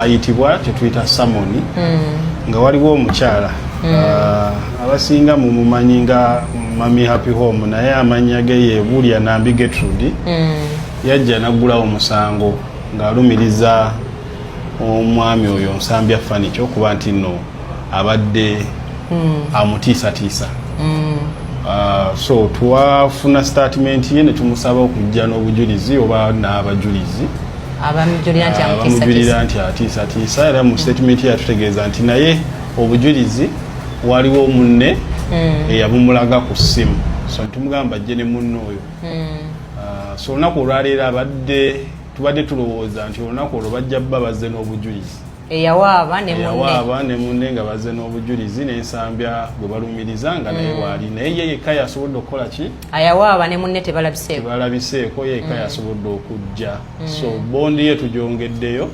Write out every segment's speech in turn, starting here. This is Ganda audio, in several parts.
ayitibwa kyetuyita samoni nga waliwo omukyala abasinga mumumanyi nga Mami Happy Home naye amanya ge ye Bulya Nambi Gertrude yajja naggulawo omusango ng'alumiriza omwami oyo Nsambya Fanicho kuba nti nno abadde amutiisatiisa. So twafuna statement ye ne tumusaba okujja n'obujulizi oba n'abajulizi abamujulira nti atiisatiisa era mu statement yatutegeeza nti naye obujulizi waliwo munne eyabumulaga ku ssimu, so tumugamba ajje ne munne oyo. So olunaku olwaleero tubadde tulowooza nti olunaku olwo bajja bba bazze n'obujulizi eyawaaba ne munne nga bazze n'obujulizi n'Ensambya gwe balumiriza nga naye waali naye ye yekka yasobodde okukola ki ayawaaba ne munne tebalabiseeko yekka yasobodde okujja. So bondi ye tujongeddeyo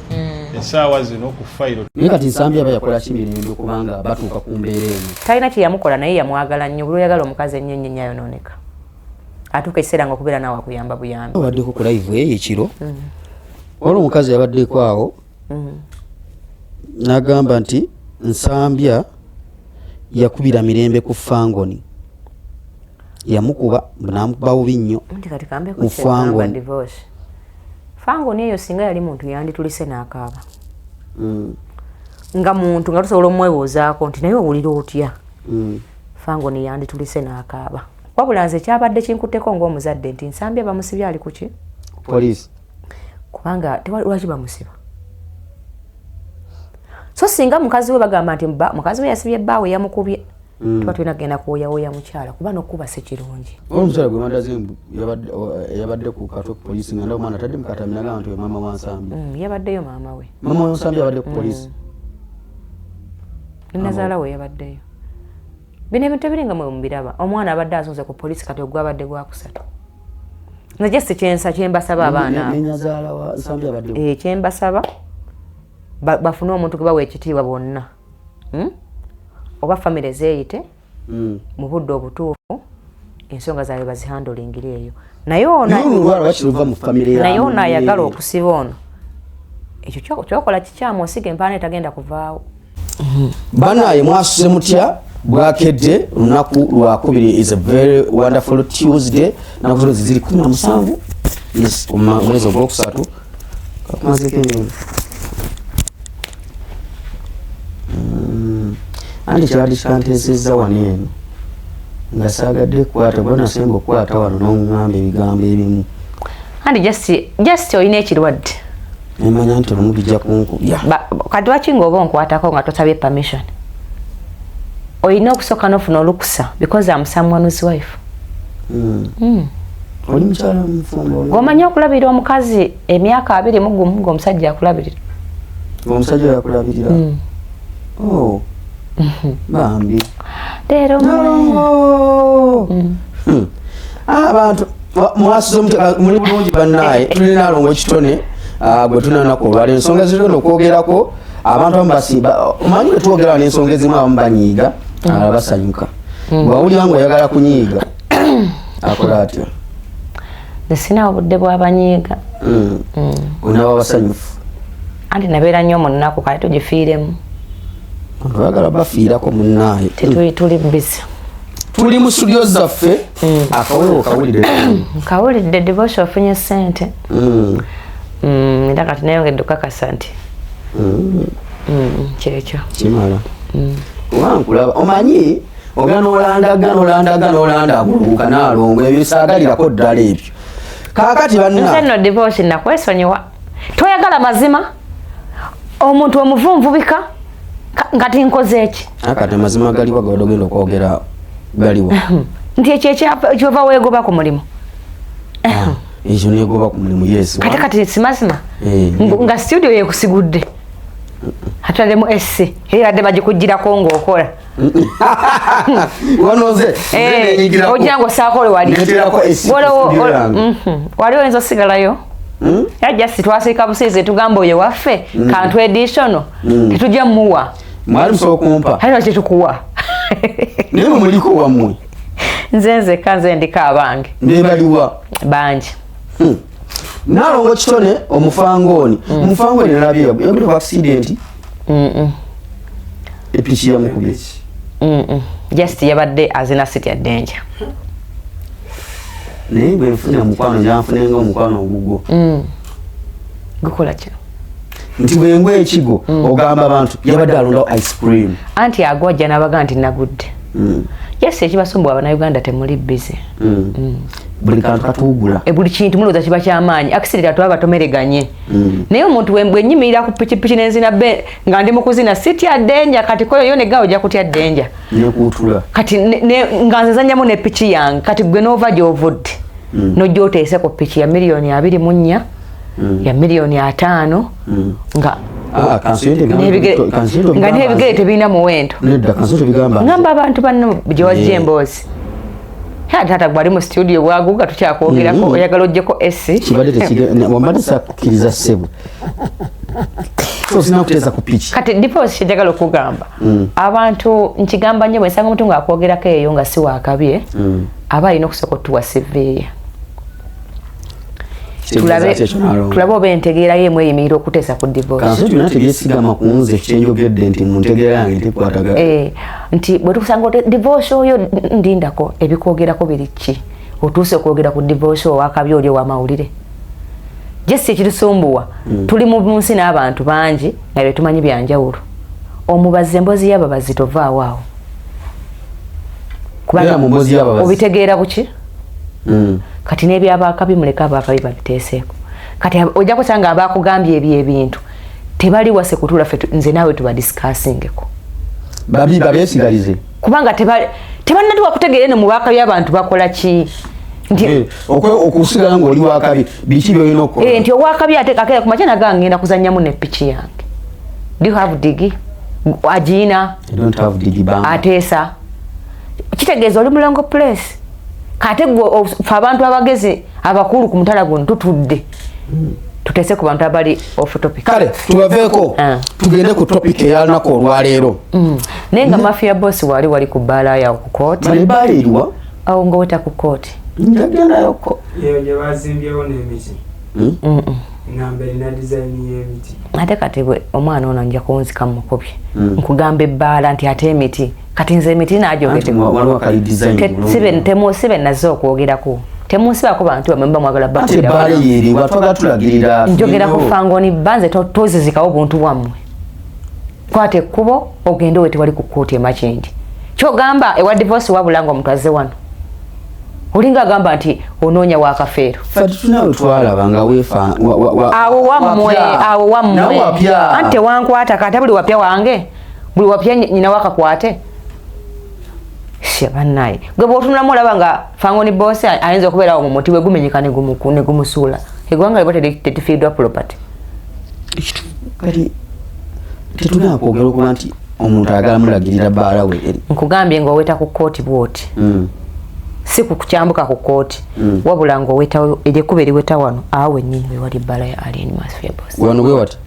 essaawa zino ku fayiro. Naye kati Nsambya aba yakola kimirembe kubanga batuuka ku mbeera eno. Talina kye yamukola naye yamwagala nnyo buli oyagala omukazi ennyo ennyo ayonooneka atuuka ekiseera nga okubeera naawe akuyamba buyambi. Abaddeko ku live eyo ekiro waliwo omukazi yabaddeko awo n'agamba nti Nsambya yakubira mirembe ku Fangoni, yamukuba n'amukuba bubi nnyo mu Fangoni. Fangoni eyo singa yali muntu yanditulise n'akaaba nga muntu nga tusobola omwebuuzaako nti naye owulira otya. Fangoni yanditulise n'akaaba wabula nze kyabadde kinkutteko ng'omuzadde nti Nsambya bamusibye ali ku ki poliisi kubanga lwaki bamusiba. So singa mukazi we bagamba nti mukazi we yasibye bbaawe yamukubye tuba tulina kugenda kuwoyawoya mukyala kuba n'okuba si kirungi. Omukyala gwe Mandazembu yabadde ku Katwe poliisi nga ndawo mwana tadde mukatami nagamba nti we maama wa Nsambya. Yabaddeyo maama we. Maama wa Nsambya yabadde ku poliisi. Nazaala we yabaddeyo. Bino ebintu ebiringa mwe mubiraba omwana abadde azunze ku poliisi kati ogwabadde gwakusatu. Nga just kyembasaba abaana. Nazaala wa Nsambya yabadde. Kyembasaba bafune omuntu gwe bawa ekitiibwa bonna. Oba famire zeeyite mu budde obutuufu ensonga zaabwe bazihandolingire eyo. Naye ono ayagala okusiba ono ekyo kyokola kikyamu osiga empaana etagenda kuvaawo. Banaye mwasuze mutya bwakedde olunaku lwakubiri is a very wonderful Tuesday nakuzo ziri 17 yes omwezi ogwokusatu kakumazeko enyo andi kyali kyanteesezza wano eno nga saagadde kwata bona semba okwata wano n'oŋŋamba ebigambo ebimu andi just olina ekirwadde nemanya nti olumu bijja kunkubya kati lwaki ng'oba onkwatako nga tosabye permission olina okusooka n'ofuna olukusa because I'm someone's wife. Oli mukyala mufumbo ng'omanyi okulabirira omukazi emyaka 21 ng'omusajja akulabirira. Omusajja yakulabirira bambi leero abantu mwasuze mutya muli bulungi bannaye tulina alongo ekitone gwe tunanaku olwala ensonga zirigenda okwogerako abantu abamu basiba omanyi bwe twogera n'ensonga ezimu abamu banyiiga alala basanyuka bwawulira nga oyagala kunyiiga akola atya nesina obudde bw'abanyiiga onaba basanyufu anti nabeera nnyo mu nnaku kale tugifiiremu oyagala bafiirako munnaye tuli busy tuli mu studio zaffe akawewo kawulidde divorce ofunye ssente era kati nayongedde okukakasa nti kyekyo kimala wankulaba omanyi ogenda n'olandaguluuka n'alongo ebyo bisaagalirako ddala ebyo kaakati nze nno divorce nakwesonyiwa toyagala mazima omuntu omuvunvubika nga tinkoze eki akati amazima galiwa gawadde ogenda okwogera galiwa nti ekyo ekyova weegoba ku mulimu ekyo neegoba ku mulimu yes kati si mazima nga studio yeekusigudde atwalemu esse eyadde bagikugirako ng'okola wanoze ogira ng'osaakole wali oyinza osigalayo era just twasiika busiizi tugamba oyo waffe kantu editional tetujja muwa mwali musobola kumpa alina kyetukuwa naye mwe muliko wammwe nze ndiko abange nebaliwa bangi Nalongo Kitone omufangoni omufangoni nalabye yagula accident epichi ya mukubye just yabadde azina city ya danger naye bwe nfunira mukwano janfunenga omukwano ogugo gukola ki nti bwengwe ekigo ogamba abantu yabadde alonda ice cream anti agwajja n'abaga nti nagudde yes ekibasumbuwa Abannayuganda temuli busy buli kantu katuugula buli kintu mulowooza kiba kyamaanyi akisidira twaba tomereganye naye omuntu bwe nnyimirira ku pikipiki nenzina be nga ndi mu kuzina sitya denja kati koyo yo ne gawo ojja kutya denja nekuutula kati nga nzezanyamu ne piki yange kati gwe n'ova gy'ovudde n'ojja oteese ku piki ya miliyoni 24 ya miliyoni 5 nga nga n'ebigere tebirina muwendo ngamba abantu banno gye wajja emboozi tata gwali mu studio bwaguga tukyakwogerako oyagala ojjeko esi wambadde sakkiriza ssebo so sina kuteesa ku piki kati divorce kyejagala okugamba abantu nkigamba nnyo bwensanga omuntu ngaakwogerako eyo nga si waakabye aba alina okusooka otuwa siviya tulabe oba entegeera yemu eyimirira okuteesa ku divorcenategyesigama kunze kyenjogedde nti muntegeera yange tekwataga nti bwe tukusanga divorce oyo ndindako ebikwogerako biri ki otuuse okwogera ku divorce owakabi oli owamawulire jesi ekitusumbuwa tuli mu nsi n'abantu bangi nga bye tumanyi byanjawulo omubazi emboozi y'ababazi tovaawo awo obitegeera buki kati n'ebyabakabi muleka abakabi babiteeseeko kati ojja kusanga abakugambye ebyo ebintu tebali wase kutula ffe nze naawe tubadiscussingeko babeesigalize kubanga tebannatuwa kutegeera ne mu bakabi abantu bakola ki okusigala ng'oli wakabi biki byolina okukola nti owakabi ate kakera ku makya naga ngenda kuzannyamu ne piki yange do you have digi agiina ateesa kitegeeza oli mulongo place kate gwe fe abantu abagezi abakulu ku mutala guno tutudde tutese ku bantu abali off topic kale tubaveeko tugende ku topic eyalunako olwaleero naye nga mafia boss wali ku bbaala yawo ku kooti bbaala eriwa awo nga weta ku kooti njagendayoko eyo gye bazimbyewo n'emiti ngamba erina design y'emiti ate kati bwe omwana ono nja kunzika mukubye nkugamba ebbaala nti ate emiti kati nze emiti najogetemusibe naze okwogerako temunsibako bantu bamwe mba mwagala njogera ku fangoni banze tozizikawo buntu bwammwe kwate ekkubo ogende we tewali ku kkooti emakindi kyogamba ewa divorce wabulanga omuntu azze wano olinga agamba nti onoonya wakafeero awo wammwe anti wankwata kati buli wapya wange buli wapya nyina wakakwate bannaye gwe bwotunulamu olaba nga fangoni bosi ayinza okubeerawo mu muti bwe gumenyeka ne gumusuula eggwanga liba tetifiiddwa property kati tetulina kwogera okuba nti omuntu ayagala mulagirira bbaala we nkugambye ng'oweta ku kkooti bwoti si kukyambuka ku kkooti wabula ng'owetawo eryekkuba eriweta wano awo wennyini we wali bbaala ya Alien Mafia Boss wano bwe wati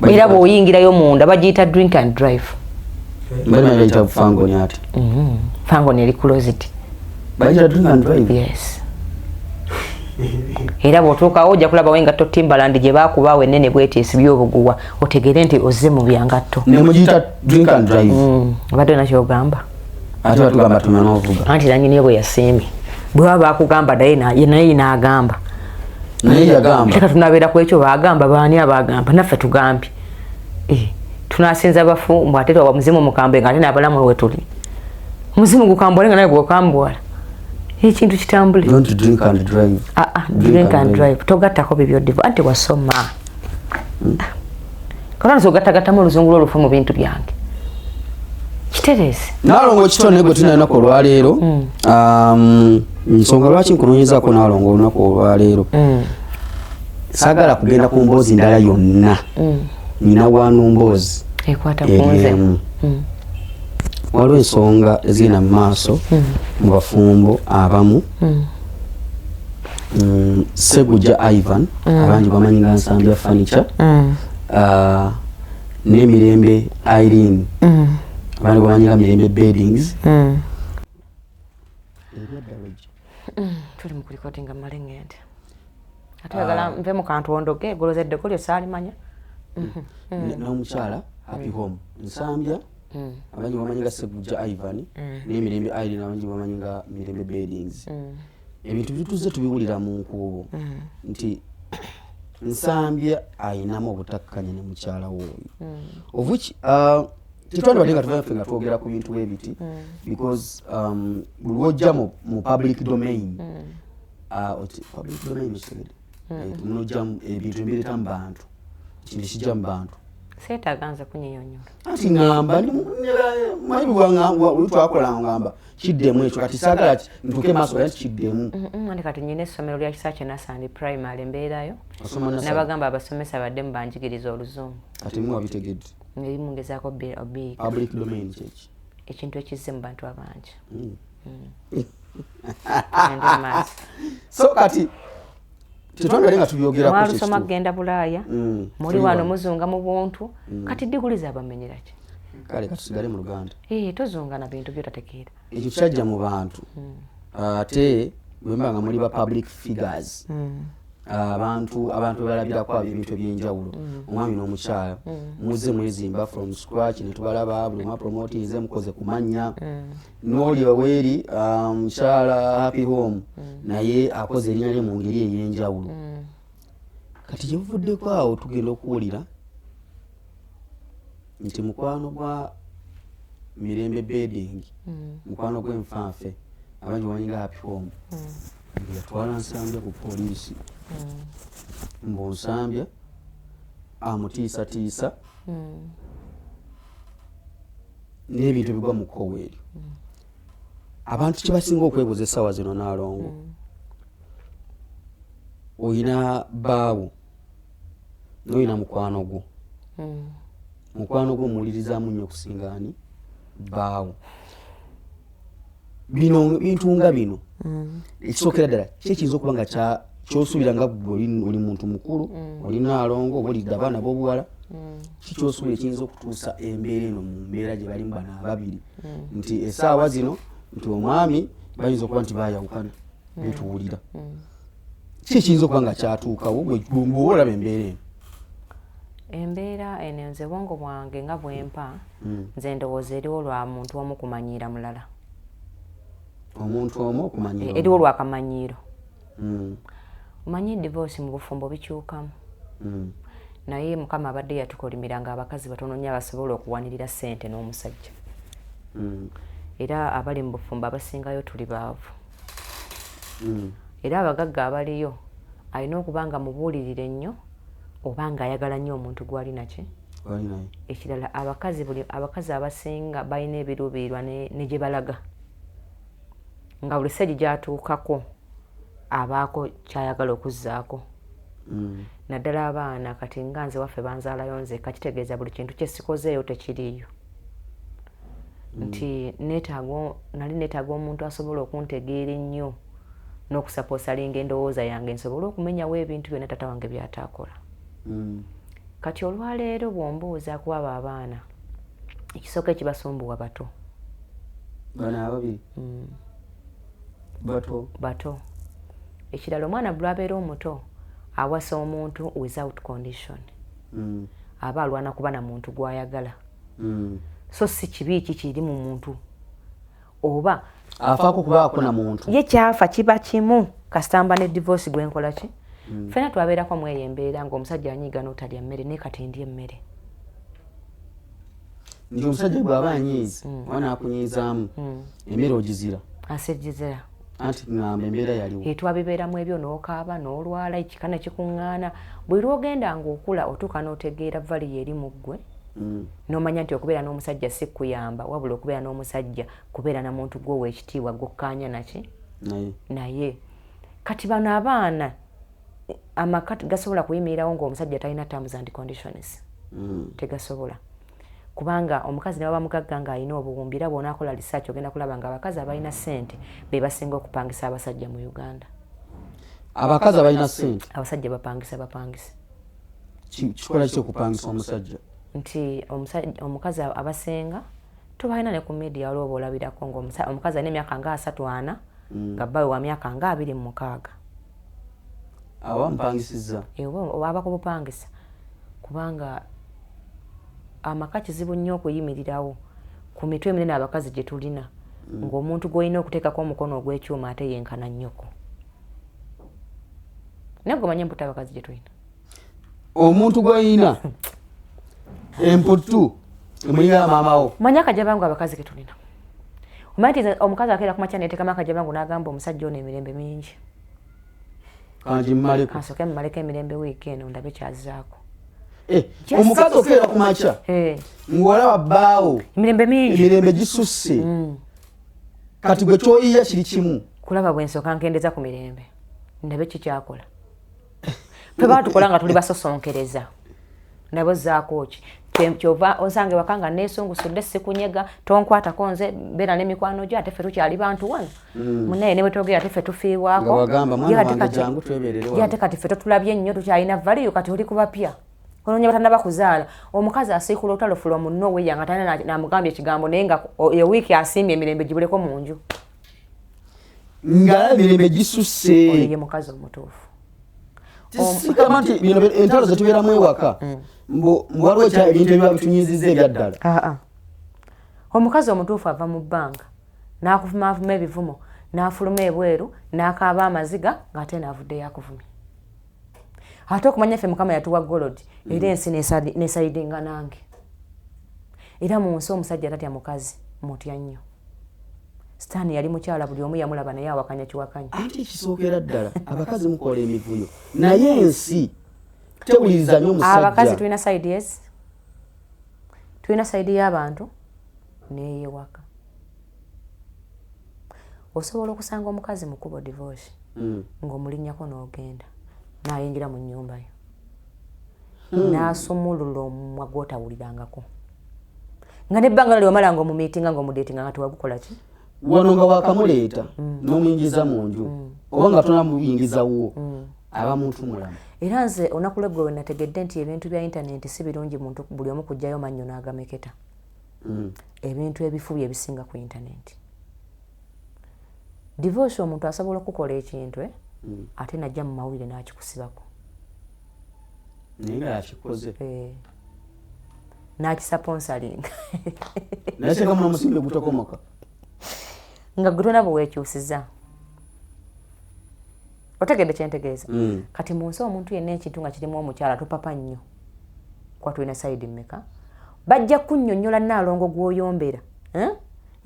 era bw'oyingirayo munda bagiyita drink and drive bayita fangoni ate fangoni eri closed bayita drink and drive yes era bw'otuukawo ojja kulaba wengatto Timbaland gye baakubaawo ennene bwetiisi by'obuguwa otegere nti ozze mu byangatto ne mugiyita drink and drive obadde nakyogamba ate batugamba tumana ovuga anti nanyiniyo bwe yasiimye bwe baba bakugamba naye naagamba naye yagamba teka tunabeera ku ekyo baagamba baani abagamba naffe tugambye tunasinza bafu mbw ate twawa muzimu mukambe nga ate nabalamu we tuli muzimu gukambwale nga naye gwokambwala ekintu kitambule drink and drive togattako bibyo divo anti wasoma kalana ogattagattamu oluzungu lwolufu mu bintu byange kitereze nalongo kitone gwe tunalinaku olwaleero nsonga lwaki nkunoonyezaako nalongo olunaku olwaleero saagala kugenda ku mboozi ndala yonna nina wanu mboozi eriemu waliwo ensonga ezigenda mu maaso mu bafumbo abamu Segujja Ivan abangi bamanyi nga Nsambya Furniture n'Emirembe Irene abandi bamanyi nga Mirembe Beddings tuli mu kulikodinga malengende atagala nve mu kantu ondoge golozedde kolyo salimanya n'omukyala Happy Home Nsambya abangi bamanyi nga Segujja Ivan n'Emirembe Irene abangi bamanyi nga Mirembe Beddings ebintu bituze tubiwulira mu nkuubo nti Nsambya ayinamu obutakkanya ne mukyala w'oyo of which tetwandibadde nga tuvafe nga twogera ku bintu ebiti because buli wojja mu public domain public domain kitegedde munojja ebintu ebireeta mu bantu kintu kijja mu bantu seetaganza kunyinyonyola ati ngamba manyi lwetwakola ngamba kiddemu ekyo kati saagala ntuuke maaso ati kiddemu andi kati nyina essomero lya Kisaakye Nassandi primary embeerayo nabagamba abasomesa baddemu banjigiriza Oluzungu ati mu wabitegedde erimu ngezaako obiika public domain kyeki ekintu ekizze mu bantu abangi so kati tetwandibadde nga tubyogerako mwalusoma kugenda Bulaaya muli wano muzunga mu buntu kati diguliza abamenyera ki kale katusigale mu Luganda tozunga na bintu byotategeera ekyo kyajja mu bantu ate bwemba nga muli ba public figures abantu balabirako ebintu ebyenjawulo omwami n'omukyala muze mwezimba from scratch ne tubalaba buli mwa promotinze mukoze kumanya n'oli weeri mukyala Happy Home naye akoze erinnya lye mu ngeri ey'enjawulo kati gyebuvuddeko awo tugenda okuwulira nti mukwano gwa Mirembe Bedding mukwano gw'enfanfe abangi bamanyi nga Happy Home yatwala Nsambya ku poliisi mbu Nsambya amutiisatiisa n'ebintu bigwa mu kkowe eryo abantu kye basinga okwebuuza essaawa zino Naalongo oyina bbaawo n'oyina mukwano gwo mukwano gwo muwulirizaamu nnyo okusinga ani bbaawo bino bintu nga bino ekisookera ddala kyekiyinza okuba nga kyosuubira nga oli muntu mukulu oli Naalongo oba olidde abaana b'obuwala kikyosuubira ekiyinza okutuusa embeera eno mu mbeera gye balimu bano ababiri nti essaawa zino nti omwami bayinza okuba nti bayawukana betuwulira ki ekiyinza okuba nga kyatuukawo bw'oba olaba embeera eno embeera eno nze bwongo bwange nga bwempa nze ndowooza eriwo lwa muntu omu kumanyiira mulala omuntu omu okumanyiira eriwo lwakamanyiiro omanyi divorce mu bufumbo bikyukamu naye Mukama abadde yatukolimira nga abakazi batono nnyo abasobola okuwanirira ssente n'omusajja era abali mu bufumbo abasingayo tuli baavu era abagagga abaliyo alina okuba nga mubuulirire nnyo oba nga ayagala nnyo omuntu gwali naki ekirala abakazi abasinga balina ebiruubirirwa ne gye balaga nga buli segi gyatuukako abaako kyayagala okuzzaako naddala abaana kati nga nze waffe banzaalayo nzekka kitegeeza buli kintu kyesikozeeyo tekiriiyo nti nali neetaaga omuntu asobola okuntegeera ennyo n'okusapoosalinga endowooza yange nsobole okumenyawo ebintu byonna tata wange byataakola kati olwaleero bw'ombuuza ku abo abaana ekisooka ekibasumbuwa bato bana ababiri bato ekirala omwana bw'abeera omuto awasa omuntu without condition aba alwana kuba na muntu gw'ayagala so si kibi kiri mu muntu oba afaako kubaako na muntu ye kyafa kiba kimu kasitamba ne divorce gwenkola ki fena twabeerako mweyo embeera ng'omusajja anyiiga n'otalya mmere naye kati ndya emmere nti omusajja bw'aba anyiizi wana akunyiizaamu emmere ogizira asejjizira anti ngamba embeera yaliwo twabibeeramu ebyo n'okaaba n'olwala ekika ne kikuŋŋaana buli lwogenda ng'okula otuuka n'otegeera valiyo eri mu ggwe n'omanya nti okubeera n'omusajja si kuyamba wabula okubeera n'omusajja kubeera na muntu gwe ow'ekitiibwa gw'okkaanya naki naye kati bano abaana amaka gasobola kuyimirirawo ng'omusajja talina terms and conditions tegasobola kubanga omukazi naba mugagga nga alina obuwumbi era bw'onaakola research ogenda kulaba nga abakazi abalina ssente be basinga okupangisa abasajja mu Uganda. Abakazi abalina ssente abasajja bapangisa kikola ki okupangisa omusajja nti omukazi abasenga tubalina ne ku media olwo olabirako ng'omukazi alina emyaka nga 34 nga bbawe wa myaka nga 26 awa mpangisiza waba kubupangisa kubanga amaka kizibu nnyo okuyimirirawo ku mitwe eminene abakazi gye tulina ng'omuntu gw'olina okuteekako omukono ogw'ekyuma ate yenkana nnyoko naye gomanye emputa abakazi gye tulina omuntu gw'olina emputu emulinga maamawo manya akajabangu abakazi ge tulina omanyi nti omukazi akeera ku makya neeteekamu akajabangu n'agamba omusajja ono emirembe mingi kansooke mmaleko emirembe wiiki eno ndabe kyazizaako omukazi okeera ku makya ng'olaba bbaawo emirembe gisusse kati gwe kyoyiya kiri kimu kulaba bwe nsooka nkendeza ku mirembe ndabe kikyakola fe baatukola nga tuli basosonkereza nabo zaako ki kyova osange wakanga neesungusudde sikunyega tonkwatako nze beera n'emikwano gyo ate ffe tukyali bantu wano munaye ne bwe twogera ate ffe tufiibwako ate kati ffe totulabye nnyo tukyalina valiyo kati oli kubapya ononya batannaba kuzaala omukazi asiikula otalofula munno we yanga tana namugambye ekigambo naye nga ewiiki asimbye emirembe gibuleko mu nju nga emirembe gisusse oyo ye mukazi omutuufu tisikama nti bino entalo zetubeeramu ewaka waliwo ebintu ebiba bitunyiziza ebyaddala omukazi omutuufu ava mu bbanga n'akuvumaavuma ebivumo n'afuluma ebweru n'akaaba amaziga ng'ate naavuddeyo akuvumye ate okumanya ffe mukama yatuwa golodi era ensi nesayidinga nange era mu nsi omusajja tatya mukazi mutya nnyo sitaani yali mukyala buli omu yamulaba naye awakanya kiwakanya anti kisookera ddala abakazi mukola emivuyo naye ensi tewuliriza nnyo omusajja abakazi tulina sayidi yes tulina sayidi y'abantu neyewaka osobola okusanga omukazi mu kkubo divorce ng'omulinnyako n'ogenda n'ayingira mu nnyumba yo n'asumulula omumwa gw'otawulirangako nga nebbanga lyomala ng'omumiitinga ng'omudeetinga nga tewagukola ki wano nga wakamuleeta n'omuyingiza mu nju oba nga tonamuyingizawo aba muntu mulamu era nze olunaku lweggwe we nategedde nti ebintu bya intaneti si birungi muntu buli omu kujjayo mannyo n'agameketa ebintu ebifu bye bisinga ku intaneti divorce omuntu asobola okukola ekintu ate najja mu mawulire n'akikusibako naye nga yakikoze n'akisaponsalinga naye kyekamu n'omusimbe gutakomoka nga gutona bwe weekyusiza otegedde kyentegeeza kati mu nsi omuntu yenna ekintu nga kirimu omukyala topapa nnyo kuba tulina sayidi mmeka bajja kunnyonnyola Nnaalongo gw'oyombera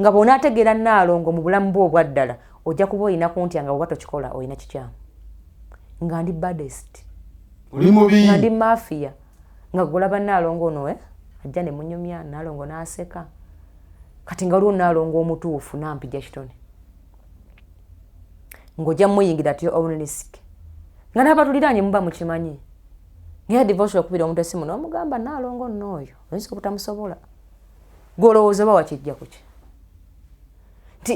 nga bw'onaategeera Nnaalongo mu bulamu bwe obwaddala ojja kuba olina kuntya nga bw'oba tokikola olina kikyamu nga ndi baddest oli mubi nga ndi mafiya nga gulaba Nnaalongo ono ajja ne munyumya Nnaalongo n'aseka kati nga waliwo Nnaalongo omutuufu nampija kitone ng'ojja muyingira ati ownership nga n'abatuliraanye muba mukimanyi ngera divorce okubira omuntu esimu n'omugamba Nnaalongo nno oyo oyinza obutamusobola gw'olowooza oba wakijja ku ki nti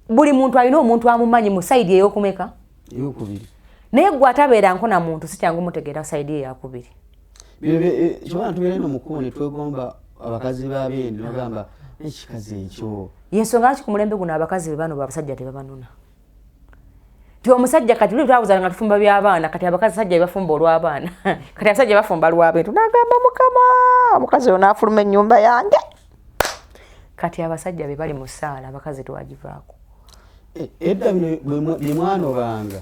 buli muntu alina omuntu amumanyi mu sayidi ey'okumeka ey'okubiri naye gwe atabeeranko na muntu si kyangu mutegeera sayidi eyakubiri kyobana tubeere no mukubo ne twegomba abakazi b'abendi nogamba ekikazi ekyo yensonga lwaki ku mulembe guno abakazi be bano abasajja tebabanona ti omusajja kati luli twabuzana nga tufumba by'abaana kati abakazi sajja bebafumba olw'abaana kati abasajja bafumba lw'abintu n'agamba mukama omukazi oyo n'afuluma ennyumba yange kati abasajja be bali mu ssaala abakazi tewagivaako edda bino bye mwanobanga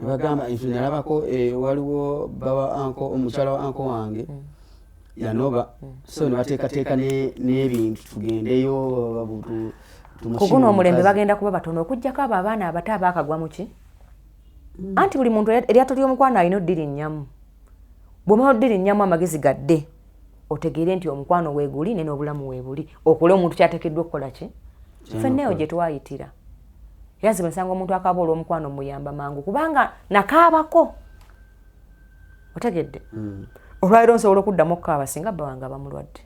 bagamba nti nalabako waliwo bawa anko omukyala wa anko wange yanoba so ne bateekateeka n'ebintu tugendeyo kuguno omulembe bagenda kuba batono okuggyako abo abaana abato abaakagwa mu ki anti buli muntu eryato ly'omukwano alina oddiri nnyamu bw'omala oddiri nnyamu amagezi gadde otegeere nti omukwano weeguli ne n'obulamu weebuli okole omuntu kyateekeddwa okukola ki ffenneeyo gye twayitira era nze nsanga omuntu akaaba olw'omukwano muyamba mangu kubanga nakaabako otegedde olwaliro nsobola okuddamu okukaaba singa bba wange abamulwadde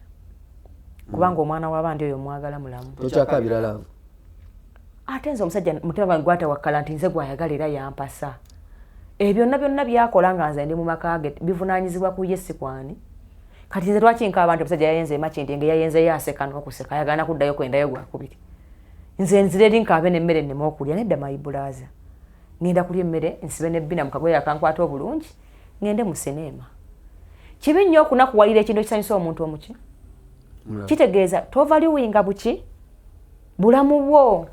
kubanga omwana w'abandi oyo mwagala mulamu tokyakabira laavu ate nze omusajja mutima gwange gwatawakkala nti nze gwayagala era yampasa ebyo byonna byakola nga nze ndi mu maka ge bivunaanyizibwa ku ye si kwani kati nze lwaki nkaaba nti omusajja yayenze emakindi nga yayenzeyo aseka n'okuseka ayagala kuddayo kwendayo gwakubiri nze nzire eri nkaabe n'emmere nnema okulya nedda mayibulaaza ngenda kulya emmere nsibe nebbina mu kagoye akankwata obulungi ngende mu sinema. Kibi nnyo okunakuwalira ekintu ekisanyusa omuntu omuki. Kitegeeza tovaluwinga buki bulamu bwo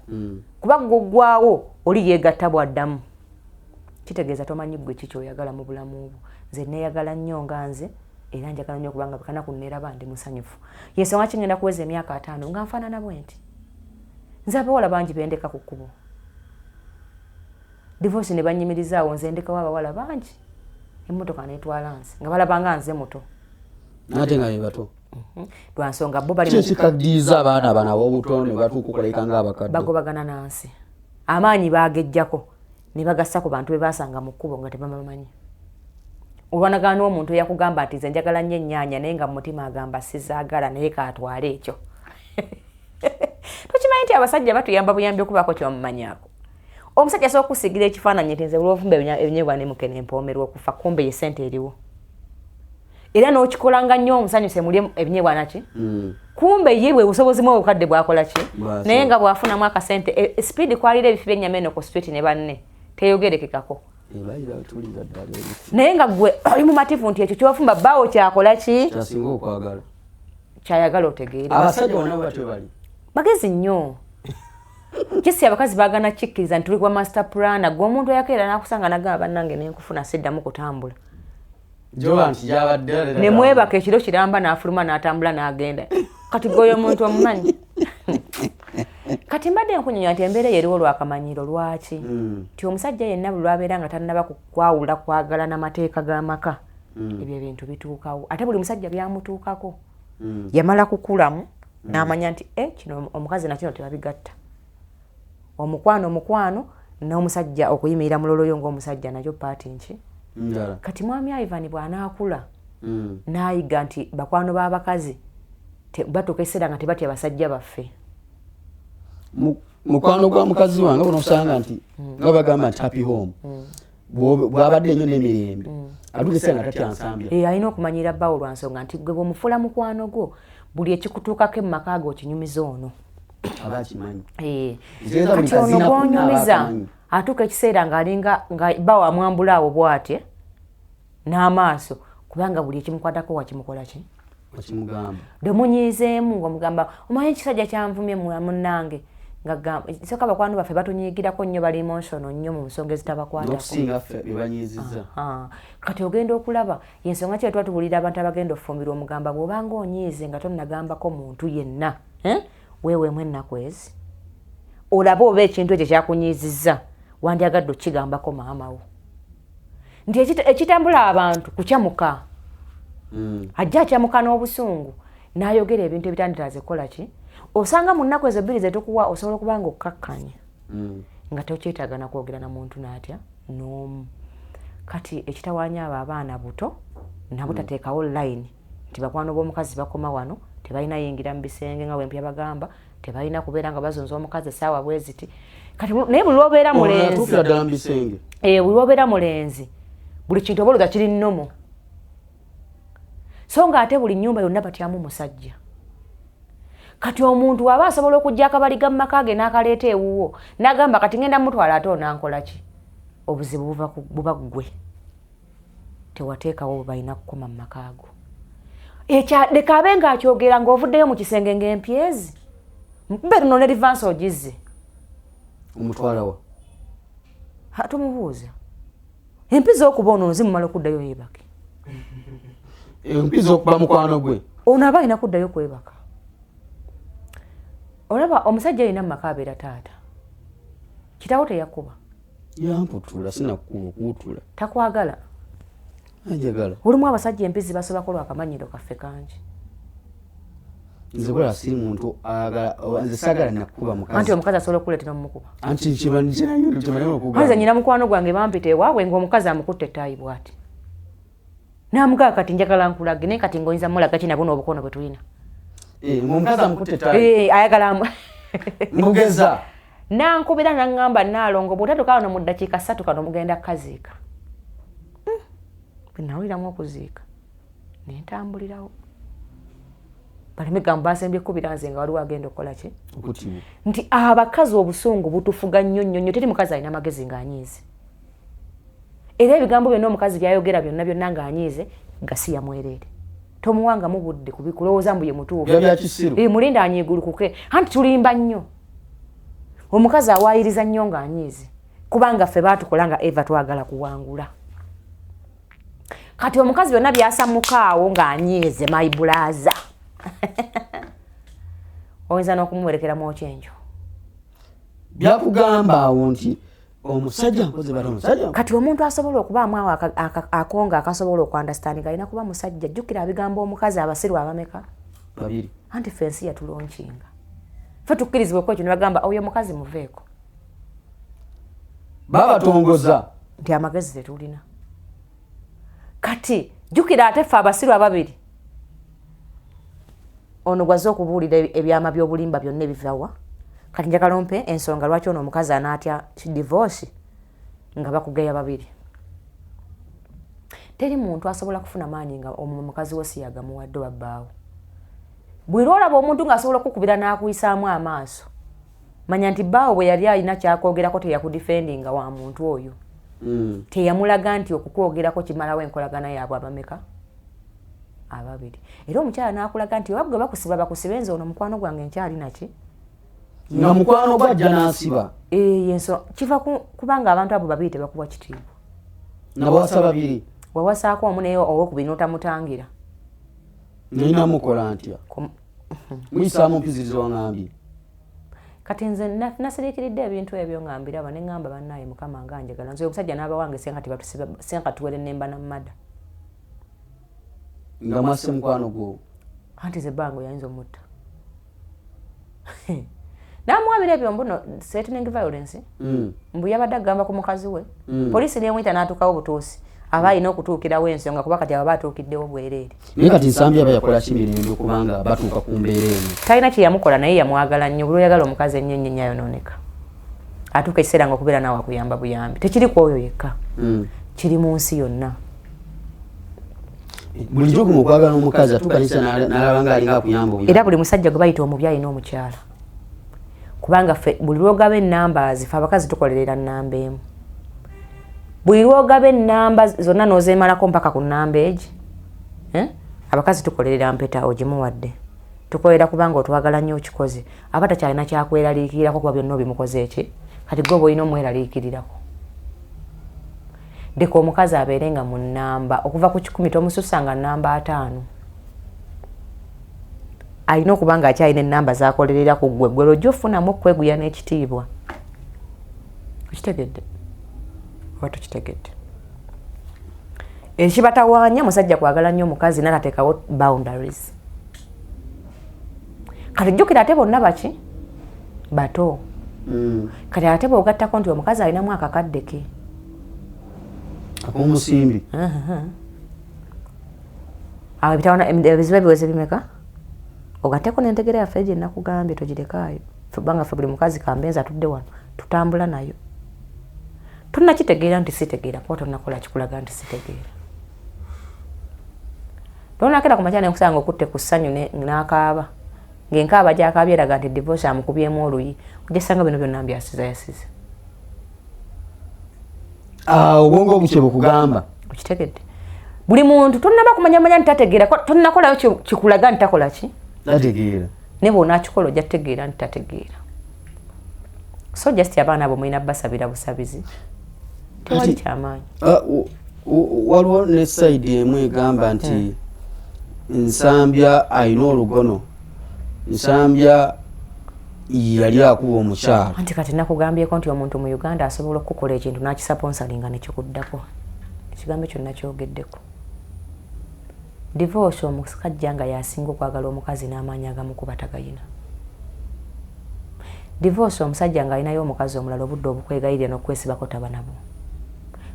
kuba gwaggwawo oli yeegatta bwaddamu. Kitegeeza tomanyi gwe kiki oyagala mu bulamu bwo. Nze neeyagala nnyo nga nze era njagala nnyo kubanga kanaku nneeraba ndi musanyufu. Yensonga ki ngenda kuweza emyaka 5 nga nfaanana bwe nti nze abawala bangi bendeka ku kkubo. Divorce ne banyimirizaawo nze ndekawo abawala bangi emmotoka neetwala nze nga balabanga nze muto. Nate nga be bato. Lwa nsonga bo bali kikaddiza abaana bano ab'obuto ne batuuka okulabika ng'abakadde. Bagobagana nansi. Amaanyi baagejjako ne bagassa ku bantu be baasanga mu kkubo nga tebamanyi. Olwanagana omuntu yakugamba nti nze njagala nnyo ennyaanya naye nga mu mutima agamba sizaagala naye kaatwale ekyo. Tokimanyi nti abasajja batuyamba buyambi okubaako kyomumanyaako. Omusajja asobola okusigira ekifaananyi nti nze olw'ovumba ebinyeebwa nemuke n'empoomerwa okufa kumbe ye ssente eriwo. Era n'okikolanga nnyo omusanyuse mulye ebinyeebwa naki? Kumbe ye bwe busobozi mu obukadde bwakola ki? Naye nga bwafunamu akasente speed kwalira ebifi by'ennyama eno ku street ne banne teyogerekekako. Naye nga gwe oli mumativu nti ekyo kyofumba bbaawo kyakola ki? Kyasinga okwagala. Kyayagala otegeere. Abasajja bonna batyo bali. Bagezi nnyo. Kisi abakazi baagana kikkiriza nti tuli kwa master planner gw'omuntu yakeera n'akusanga nagamba bannange nenkufuna siddamu kutambula. Ne mwebaka ekiro kiramba n'afuluma n'atambula n'agenda. Kati gwe omuntu omumanyi. Kati mbadde nkunyonya nti embeera yeriwo lwakamanyiro lwaki. Nti omusajja yenna buli lwabeera nga tannaba kwawula kwagala n'amateeka g'amaka. Ebyo ebintu bituukawo. Ate buli musajja byamutuukako. Yamala kukulamu n'amanya nti kino omukazi nakino tebabigatta. Omukwano n'omusajja okuyimirira mu loloyo ng'omusajja nakyo paati nki. Kati mwami Ivan bw'anaakula n'ayiga nti bakwano b'abakazi batuuka ekiseera nga tebatya basajja baffe. Mukwano gwa mukazi wange bunosanga nti nga bagamba nti happy home bw'abadde nnyo n'emirembe aduka ekiseera nga tatya nsambya. Alina okumanyira bbaawo lwa nsonga nti gwe bw'omufuula mukwano gwo buli ekikutuukako mu maka go okinyumiza ono. Abakimanyi. Kati ono gw'onyumiza atuuka ekiseera ng'alinga nga bba wamwambulaawo bw'atye n'amaaso kubanga buli ekimukwatako wakimukola ki? Wakimugamba. Domunyiizeemu ng'omugamba omanyi ekisajja kyanvumye munnange ng'agamba sooka abakwano baffe batunyigirako nnyo bali emotional nnyo mu nsonga ezitabakwatako. N'okusinga ffe be banyiizizza. Kati ogenda okulaba y'ensonga ki twatuwulira abantu abagenda okufumbirwa omugamba bw'obanga onyiize nga tonnagambako muntu yenna weeweemu ennaku ezi olaba oba ekintu ekyo kyakunyiizizza wandyagadde okigambako maama wo nti ekitambula abantu kukyamuka. Ajja akyamuka n'obusungu n'ayogera ebintu ebitanditaze kukola ki? Osanga mu nnaku ezo bbiri ze tukuwa osobola okuba nga okkakkanya nga tokyetaaga na kwogera na muntu n'atya n'omu. Kati ekitawaanya abo abaana buto nabo tateekawo line nti bakwano b'omukazi bakoma wano tebalina yingira mu bisenge nga bwempya bagamba tebalina kubeera nga bazonza omukazi essaawa bwe ziti. Kati naye buli lwobeera mulenzi buli lwobeera mulenzi buli kintu obalooza kiri nnomo so nga ate buli nnyumba yonna batyamu musajja. Kati omuntu aba asobola okujja akabaliga mu maka ge n'akaleeta ewuwo n'agamba kati ngenda mutwala ate onankola ki? Obuzibu buba ggwe tewateekawo balina kukoma mu maka go. Leka abe ng'akyogera ng'ovuddeyo mu kisenge ng'empyezi mbe luno ne livansi ogizze omutwala wa tumubuuza empizi okuba ono zimumala okuddayo yeebake. Empizi okuba mukwano gwe ono aba alina kuddayo kwebaka. Olaba omusajja alina mu maka abeera taata kitawo teyakuba yamputula sinakukuba okuwutula takwagala anjagala. Olumu abasajja empizi basobako lwakamanyiro kaffe kangi. Nze kola si muntu nze sagala nakuba mukazi. Anti omukazi asobola okuleetera mumukuba. Anti kimanyi okuba. Nze nyina mukwano gwange bampita ewaabwe ng'omukazi amukutte ettaayi bw'ati. Namugaa kati njagala nkulage naye kati ng'oyinza mulaga ki nabwo n'obukono bwe tulina. Omukazi amukutte ettaayi. Ayagala mugeza. Nankubira n'aŋŋamba Nnaalongo bw'otatuuka wano mu ddakiika 3 kano mugenda kukaziika. Nawuliramu okuziika ne ntambulirawo. Baleme gamba basembye kubira nze nga waliwo agenda okukola ki? Okutibu. Nti abakazi obusungu butufuga nnyo nnyo nnyo teri mukazi alina magezi ng'anyiize. era ebigambo byonna omukazi byayogera byonna ng'anyiize gasiya mwerere tomuwanga mu budde kubikulowooza mbu ye mutuufu mulinda anyiigulukuke anti tulimba nnyo omukazi awaayiriza nnyo ng'anyiize kubanga ffe baatukola nga Eva twagala kuwangula kati omukazi byonna byasamukaawo ng'anyiize my brother oyinza n'okumuwerekeramu okyenjo byakugamba awo nti omusajja nkoze bali omusajja kati omuntu asobola okubaamu awo akonga akasobola okwandastandinga alina kuba musajja jjukira abigambo omukazi abasiru abameka babiri anti fensi yatulonkinga ffe tukkirizibwa okwo ekyo ne bagamba oyo mukazi muveeko babatongoza nti amagezi tetulina kati jjukira ate ffe abasiru ababiri ono gwaze okubuulira ebyama by'obulimba byonna ebivawa kati njagala ompe ensonga lwaki ono omukazi anaatya divorce nga bakugeya babiri teri muntu asobola kufuna maanyi nga omukazi we si yagamuwadde wabbaawo bwe lwolaba omuntu ng'asobola okukubira n'akuyisaamu amaaso manya nti bbaawo bwe yali alina kyakwogerako teyakudifendinga wa muntu oyo teyamulaga nti okukwogerako kimalawo enkolagana yaabwe abameka ababiri era omukyala n'akulaga nti wabwe bakusiba bakusibenze ono mukwano gwange nkyali naki nga mukwano gwajja n'asiba yenso kiva kubanga abantu abo babiri tebakuwa kitiibwa nabawasa babiri wawasaako omu naye owokubiri n'otamutangira nina mukola ntya muyisaamu mpizirizo waŋambye kati nze nasiriikiridde ebintu ebyo ŋambiraba ne ŋŋamba bannaaye mukama nganjagala nze omusajja n'abawange senga tuwere nemba nammada nga mwasse mukwano gwo anti ze bango yayinza omutta namuwabira ebyo mbuno threatening violence mbu yabadde agamba ku mukazi we poliisi nemwita n'atuukawo butuusi aba alina okutuukirawo ensonga kuba kati aba batuukiddewo bwereere naye kati nsambi aba yakola kimirembe okubanga batuuka ku mbeera eno talina kye yamukola naye yamwagala nnyo buli oyagala omukazi ennyo ennyo ayonooneka atuuka ekiseera nga okubeera naawe akuyamba buyambi tekiri ku oyo yekka kiri mu nsi yonna bulijjo gumu okwagala omukazi atuukanisa n'alaba nga alinga akuyamba obuyambi era buli musajja gwe bayita omubi alina omukyala kubanga ffe buli lwogaba ennamba zife abakazi tukolerera nnamba emu buli lwogaba ennamba zonna n'ozeemalako mpaka ku nnamba egi abakazi tukolerera mpeta ogimuwadde tukolera kubanga otwagala nnyo okikoze aba takyalina kyakweraliikirirako kuba byonna obimukoze eki kati gwe olina omweraliikirirako deka omukazi abeere nga mu nnamba okuva ku 10 tomususa nga nnamba 5 alina okuba nga akyalina ennamba zakolerera ku ggwe gwe lwojja ofunamu okweguya n'ekitiibwa okitegedde oba tokitegedde ekibatawaanya musajja kwagala nnyo omukazi nanateekawo boundaries kati jjukira ate bonna baki bato kati ate bw'ogattako nti omukazi alinamu akakadde ke ak'omusimbi awo ebizibu biweze bimeka ogatteko n'entegera yaffe gye nakugambye togirekaayo kubanga ffe buli mukazi kambenzi atudde wano tutambula nayo tonnakitegeera nti sitegeera kuba tonnakola kikulaga nti sitegeera lonakera ku makya nekusanga okutte ku ssanyu n'akaaba ng'enkaaba gy'akaaba eraga nti divorce amukubyemu oluyi ojja sanga bino byonna mbyasiza yasize obwongo obukye bukugamba okitegedde buli muntu tonnaba kumanyamanya nti tategeera tonnakolayo kikulaga nti takola ki tategeera ne bw'onaakikola ojja tegeera nti tategeera so just abaana abo mulina basabira busabizi tewali kyamaanyi waliwo ne sayidi emu egamba nti nsambya alina olugono nsambya yali akuba omukyala anti kati nakugambyeko nti omuntu mu Uganda asobola okukola ekintu n'akisaponsalinga nekikuddako ekigambo kyonna kyogeddeko divorce omusajja nga yasinga okwagala omukazi n'amaanyi agamukuba tagayina divorce omusajja nga alinayo omukazi omulala obudde obukwegayirira n'okwesibako taba nabo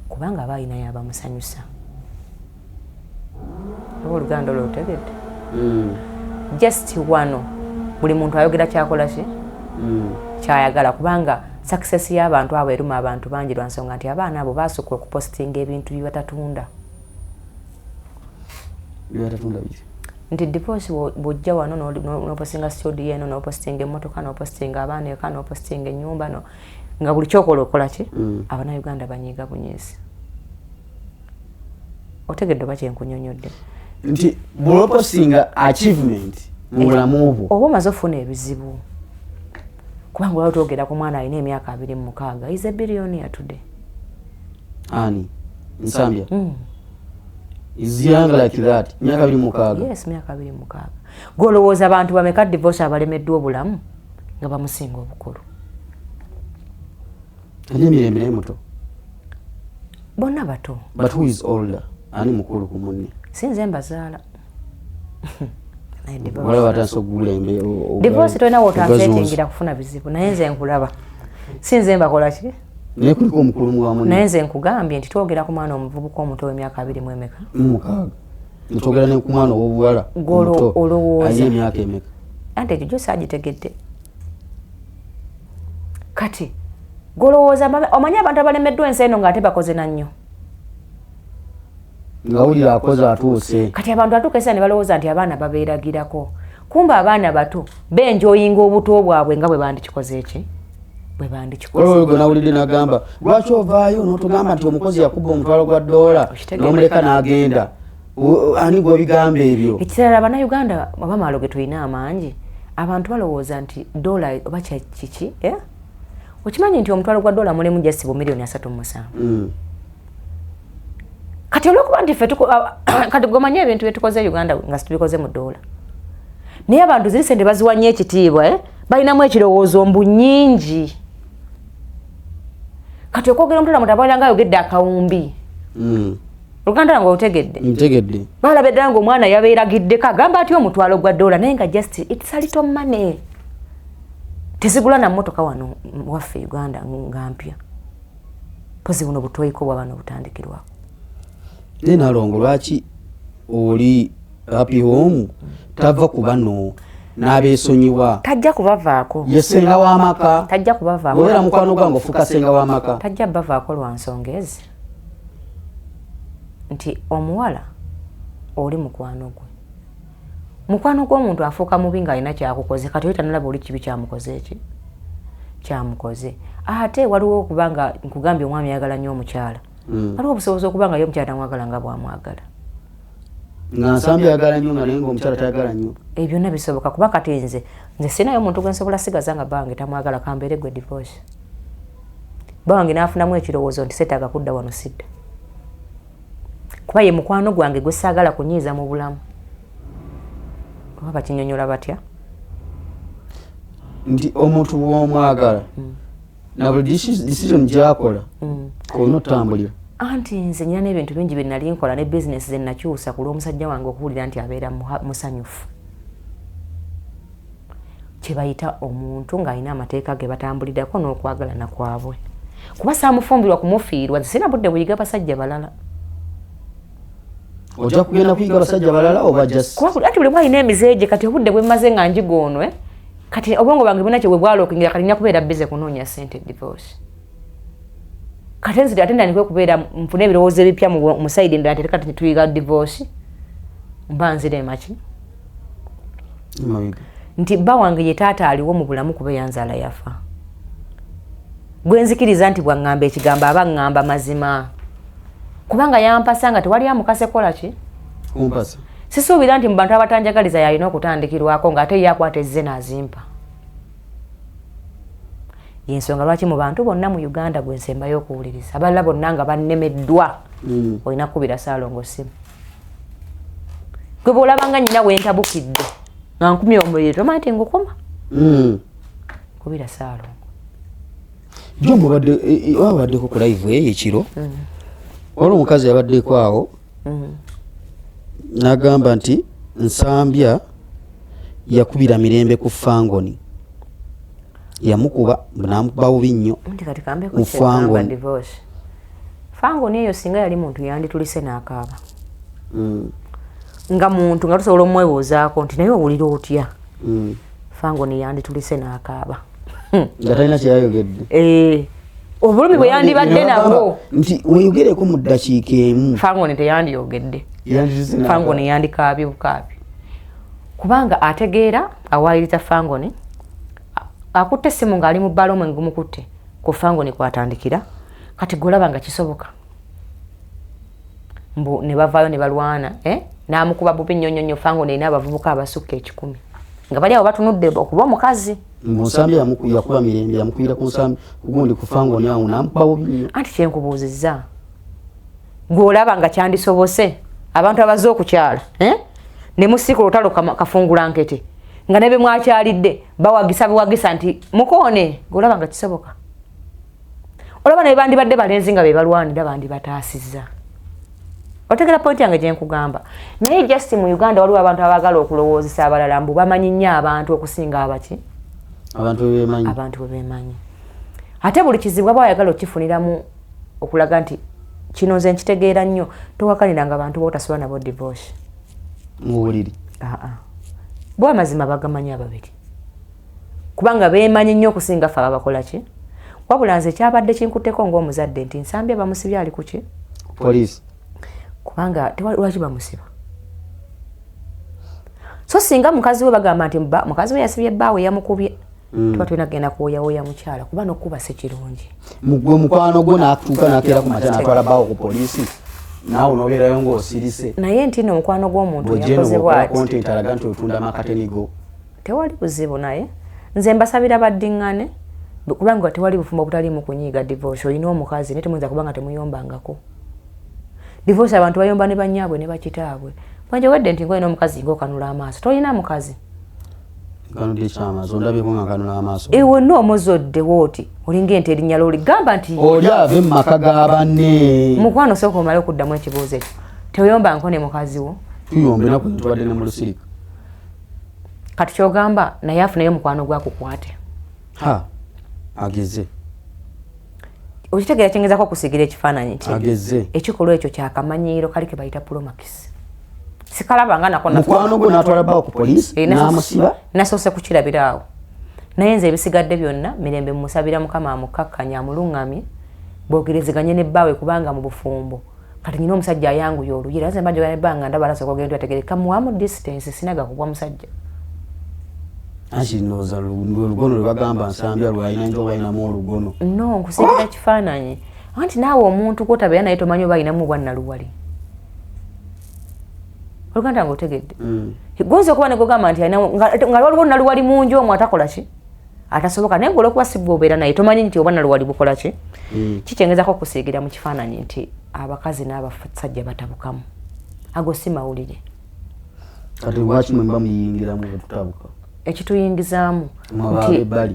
kubanga aba alinayo abamusanyusa oba oluganda olwotegedde just wano buli muntu ayogera kyakola ki kyayagala kubanga success y'abantu abo eruma abantu bangi lwa nsonga nti abaana abo basukka okupositinga ebintu byebatatunda nti divorce bwojja wano n'opostinga studio eno n'opostinga emmotoka n'opostinga abaana eka n'opostinga ennyumba nga buli kyokola okola ki abannayuganda banyiiga bunyiisi otegedde oba kyenkunyonyodde nti bw'oposinga achievement mu bulamu obwo oba omaze ofuna ebizibu kubanga waliwo twogera ku mwana alina emyaka 26 is a billionaire today ani Nsambya is young like that myaka 26 yes myaka 26 golowooza abantu bameka divorce abalemeddwa obulamu nga bamusinga obukulu ani emirembe muto bonna bato but who is older ani mukulu ku munne sinze mbazaala wala batanso gulembe divorce tolina wotansetingira kufuna bizibu naye nze nkulaba sinze mbakola ki naye kuliko omukulu muwamu naye nze nkugambye nti twogera ku mwana omuvubuka omuto w'emyaka 20 emeka twogera ne ku mwana ow'obuwala golo olowooza ayina emyaka emeka anti ekyo gyose agitegedde kati golowooza omanyi abantu abalemeddwa ensi eno ng'ate bakoze na nnyo nga wulira akoze atuuse kati abantu atuuka esa ne balowooza nti abaana babeeragirako kumba abaana bato benjoyinga obuto bwabwe nga bwe bandikikoze eki bwe bandikikoze olwo nawulidde nagamba lwaki ovaayo n'otugamba nti omukozi yakuba omutwalo gwa $1 n'omuleka n'agenda ani gwe bigamba ebyo ekirala bannayuganda abamaalo ge tulina amangi abantu balowooza nti $1 oba kiki okimanyi nti omutwalo gwa $1 mulemu jasibu $3.7 kati olwokuba nti ffe kati gomanye ebintu byetukoze Uganda nga situbikoze mu $1 naye abantu ziri sente baziwanye ekitiibwa balinamu ekirowoozo mbu nnyingi kati okwogera omutwala mutabala nga ayogedde akawumbi Luganda ngo otegedde ntegedde balabe ddala ng'omwana yabeeragiddeko agamba ati omutwalo gwa $1 naye nga just it's a little money tezigula na mmotoka wano waffe Uganda nga mpya pozi buno butoyiko bw'abaana obutandikirwako naye Nalongo lwaki oli happy home tava ku bano n'abeesonyiwa tajja kubavaako yesenga w'amaka tajja kubavaako bwera mukwano gwange ofuuka senga w'amaka tajja bavaako lwa nsonga ezi nti omuwala oli mukwano gw'omuntu afuuka mubi ng'alina kyakukoze kati oyo tanalaba oli kibi kyamukoze ate waliwo okuba nga nkugambye omwami ayagala nnyo omukyala waliwo obusobozi okuba nga ye omukyala tamwagala nga bwamwagala nga Nsambya ayagala nnyo nga naye ng'omukyala tayagala nnyo ebyo byonna bisoboka kuba kati nze sinayo omuntu gwe nsobola sigaza nga bange tamwagala kambeere gwe divorce bange n'afunamu ekirowoozo nti setaaga kudda wano sidda kuba ye mukwano gwange gwe saagala kunyiiza mu bulamu oba bakinyonyola batya nti omuntu bw'omwagala na buli decision gy'akola olina otambulira anti nze nyina n'ebintu bingi bye nali nkola ne bizinesi ze nakyusa ku lw'omusajja wange okuwulira nti abeera musanyufu kye bayita omuntu ng'alina amateeka ge batambuliddako n'okwagalana kwabwe kuba saamufumbirwa kumufiirwa nze sina budde buyiga basajja balala ojja kugenda kuyiga basajja balala oba ati buli mwalina emizeege kati obudde bwe mmaze nga njigoonwe kati obwongo bwange bwonna kye bwe bwalookingira kati nina kubeera bize kunoonya ssente divorce kati nzira ate ndandikwe kubeera nfune ebirowoozo ebipya mu saidi endala ate kati tuyiga divorce mba nzire maki nti bba wange ye taata aliwo mu bulamu kuba yanzaala yafa gwe nzikiriza nti bwaŋŋamba ekigambo aba ŋŋamba mazima kubanga yampasa nga tewali amukase kola ki kumpasa sisuubira nti mu bantu abatanjagaliza yalina okutandikirwako ng'ate ye akwata ezze n'azimpa yensonga lwaki mu bantu bonna mu Uganda gwe nsembayo okuwuliriza abalala bonna nga bannemeddwa olina kubira Ssaalongo ssimu gwe bw'olabanga nnyina wentabukidde nga nkumye omuliro tomanyi nti ngukuma kubira Ssaalongo jo wabaddeko ku live eyo ekiro olwo omukazi yabaddeko awo n'agamba nti Nsambya yakubira Mirembe ku Fangoni yamukuba n'amukuba bubi nnyo mu Fangoni Fangoni eyo singa yali muntu yanditulise n'akaaba nga muntu nga tusobola omwebuuzaako nti naye owulira otya Fangoni yanditulise n'akaaba nga talina kyeyayogedde obulumi bwe yandibadde nabwo nti weyogereko mu ddakiika emu Fangoni teyandiyogedde Fangoni yandikaabye bukaabi kubanga ategeera awaayiriza Fangoni akutte essimu ng'ali mu bbala omwe ngumukutte ku Fangoni kwatandikira kati golaba nga kisoboka mbu ne bavaayo ne balwana n'amukuba bubi nnyonnyonnyo fango nina abavubuka abasukka 10 nga bali awo batunudde okuba omukazi Musambi yakuba mirembe yamukubira ku nsambi kugundi kufango nyawo namukuba bubi anti kyenkubuuzizza ng'olaba nga kyandisobose abantu abaze okukyala ne musiika olutalo kafungula nkete nga ne be mwakyalidde bawagisa nti mukoone ng'olaba nga kisoboka olaba ne bandibadde balenzi nga be balwanira bandi bataasizza otegera pointi yange gye nkugamba naye just mu Uganda waliwo abantu abaagala okulowoozesa abalala mbu bamanyi nnyo abantu okusinga abaki abantu bebemanyi ate buli kizibu baba ayagala okifuniramu okulaga nti kino nze nkitegeera nnyo towakaniranga abantu bootasobola nabo divorce mu buliri bo amazima bagamanyi ababiri kubanga beemanyi nnyo okusinga ffe ababakola ki wabula nze kyabadde kinkutteko ng'omuzadde nti Nsambya bamusibye ali ku ki poliisi kubanga lwaki bamusiba so singa mukazi we bagamba nti mukazi we yasibye bbaawe yamukubye tuba tulina kugenda kuwoyawoya mukyala kuba n'okuba si kirungi mugwe mukwano gwo n'atuuka n'akeera ku makya n'atwala bbaawo ku poliisi naawe n'obeerayo ng'osirise naye nti no mukwano gw'omuntu yakoze bwati alaga nti otunda makatenigo tewali buzibu naye nze mbasabira baddiŋŋane kubanga tewali bufumbo butaliimu kunyiiga divorce olina omukazi naye temuyinza kubanga temuyombangako divorce abantu bayomba ne bannyaabwe ne bakitaabwe bwanjogedde nti ng'olina omukazi ng'okanula amaaso tolina mukazi kanudde kyamaaso ondabeko nga kanula amaaso ewe n'omuzodde wooti olinga ente erinnya looli gamba nti oli ave mu maka ga banne mukwano sooka omale okuddamu ekibuuzo ekyo teoyombangako ne mukazi wo tuyombe naku ntubadde ne mu lusirika kati kyogamba naye afunayo mukwano gwakukwate ageze okitegeera kyengezako okusigira ekifaananyi nti ageze ekikolwa ekyo kyakamanyiiro kali ke bayita Promax sikalabanga nako mukwano gwe n'atwala bbaawo ku poliisi n'amusiba nasoose kukirabiraawo naye nze ebisigadde byonna mirembe mumusabira mukama amukkakkanya amuluŋŋamye boogerezeganye n'ebbaawe kubanga mu bufumbo kati nyina omusajja ayanguye oluyira nze mbajogera n'ebbanga ndaba alasooka ogenda ategereka muwamu distance sinaga kugwa musajja akinoza olugono lwe bagamba Nsambya lwalina nti obalinamu olugono no nkusigira kifaananyi anti naawe omuntu kwotabeera naye tomanyi oba alinamu bwannaluwali oluganda nga otegedde gonza okuba negogamba nti nga waliwo naluwali mungi omwo atakola ki atasoboka naye ng'olwokuba si gwe obeera naye tomanyi nti oba naluwali bukola ki kikyengezako okusiigira mu kifaananyi nti abakazi n'abasajja batabukamu ago si mawulire kati lwaki mwe mba muyingiramu bwetutabuka ekituyingizaamu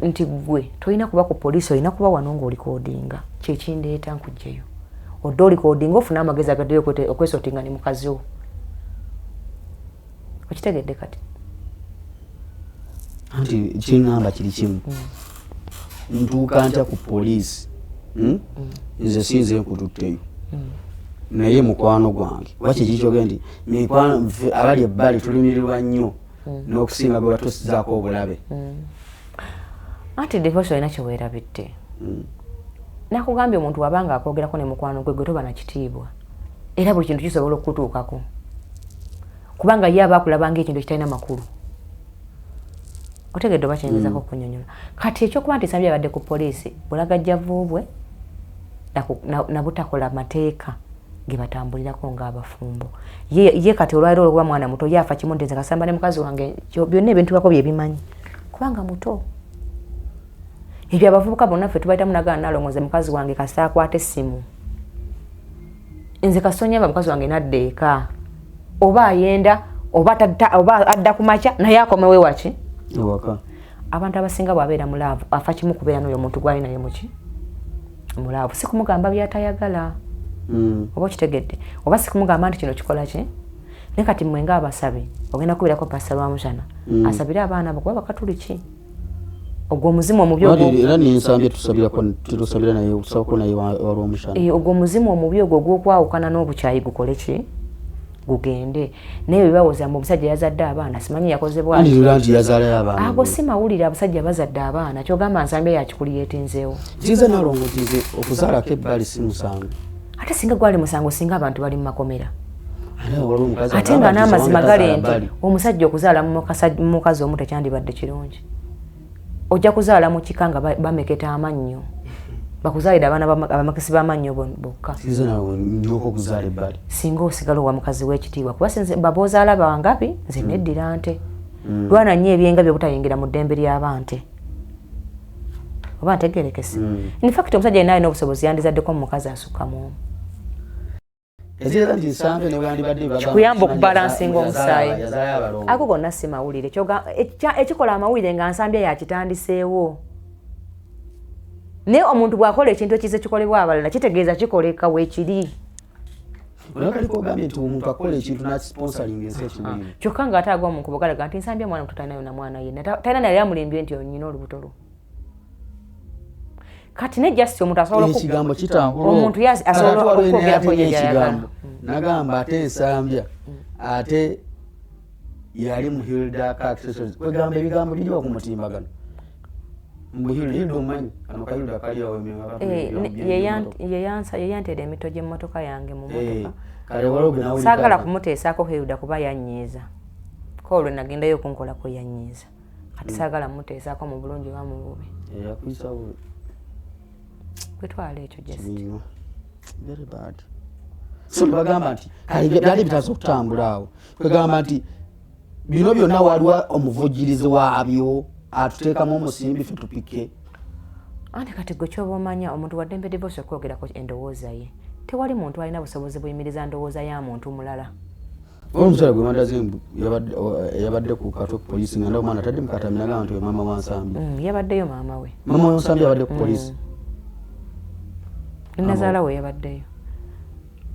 nti gwe tolina kuba ku poliisi olina kuba wano ng'olikodinga kyekindeeta nkugjeyo odde olikodinga ofuna amagezi agaddeyo okwesotinga ne mukazi wo okitegedde kati anti kiŋŋamba kiri kimu ntuuka ntya ku poliisi nze sinze nkututteyo naye mukwano gwange waki kikyoge nti mikwano abali ebbali tulumirirwa nnyo n'okusinga gwe batusizaako obulabe anti divorce olina kyeweerabidde nakugambye omuntu wabanga akwogerako ne mukwano gwe toba na kitiibwa era buli kintu kisobola okutuukako kubanga ye aba akulabanga ekintu ekitalina makulu otegedde oba kyengezako okunyonyola kati ekyokuba nti Nsambya abadde ku poliisi bulagajjavuubwe nabutakola mateeka ge batambulirako ng'abafumbo ye kati olwaliro olwokuba mwana muto ye afa kimu nti nze kasamba ne mukazi wange byonna ebintu bako bye bimanyi kubanga muto ebyo abavubuka bonna ffe tubayitamu nagana nalongoze mukazi wange kasita akwata essimu nze kasonyamba mukazi wange nadda eka oba ayenda oba adda ku makya naye akomewe waki ewaka abantu abasinga bwabeera mulaavu afa kimu kubeera n'oyo omuntu gwali naye muki mulaavu si kumugamba byatayagala oba okitegedde oba si kumugamba nti kino kikola ki naye kati mmwe ng'abasabi ogenda kubeerako pasita Lwamushana asabire abaana bo kuba bakatuli ki ogwo omuzimu omubi era n'Ensambya tutusabira naye okusabako naye Lwamushana ogwo omuzimu omubi ogwo gw'okwawukana n'obukyayi gukole ki gugende naye bibawoza mu busajja yazadde abaana simanyi yakoze bwanti yazaalayo abaana ago si mawulire abasajja bazadde abaana kyogamba Nsambya yakikuli yeetinzeewo kize nalongotize okuzaalako ebbali si musango ate singa gwali musango singa abantu bali mu makomera ate nga n'amazima gale nti omusajja okuzaala mu mukazi omu tekyandibadde kirungi ojja kuzaala mu kika nga bameketa amannyo bakuzaalira abaana abamakisi b'amannyo bokka nnyoko okuzaala ebbali singa osigala owa mukazi w'ekitiibwa kuba baboozaala bangabi nze neddira nte lwana nnyo ebyenga byobutayingira mu ddembe ly'abante oba ntegerekese in fact omusajja yenna alina obusobozi yandizaddeko mu mukazi asukka mu kikuyamba okubalansinga omusaayi ako gonna si mawulire ekikola amawulire nga nsambya yakitandiseewo naye omuntu bw'akola ekintu ekize kikolebwa abalala kitegeeza kikoleka weekiri kyokka nga ate agwa mu nkubo galaga nti nsambya mwana muto talinayo na mwana ye talina naye amulimbye nti onyina olubuto lwo kati ne justice omuntu asobola ekigambo kitambula omuntu asobola okwogerako ekigambo nagamba ate ensambya ate yali mu Hilda Accessories kwegamba ebigambo biriwa ku mutimbagano Hilda omanyi kano Hilda kaliyawo yeyanteera emito gy'emmotoka yange mu motoka saagala kumuteesaako Hilda kuba yanyiiza ko olwo nagendayo okunkolako yanyiiza kati saagala muteesaako mu bulungi oba mu bubi kwetwala ekyo so bagamba nti byali bitaza okutambula awo kwegamba nti bino byonna waliwo omuvujjirizi waabyo atuteekamu omusimbi ffe tupike anti kati gwe kyoba omanya omuntu waddembe divorce okwogerako endowooza ye tewali muntu alina busobozi buyimiriza ndowooza ya muntu mulala omusala gwe mandazimbu yabadde ku katwe ku poliisi nga ndaomwana tadde mukatami nagamba nti mama wansambi yabaddeyo maama we mama wansambi yabadde ku poliisi nazaala we yabaddeyo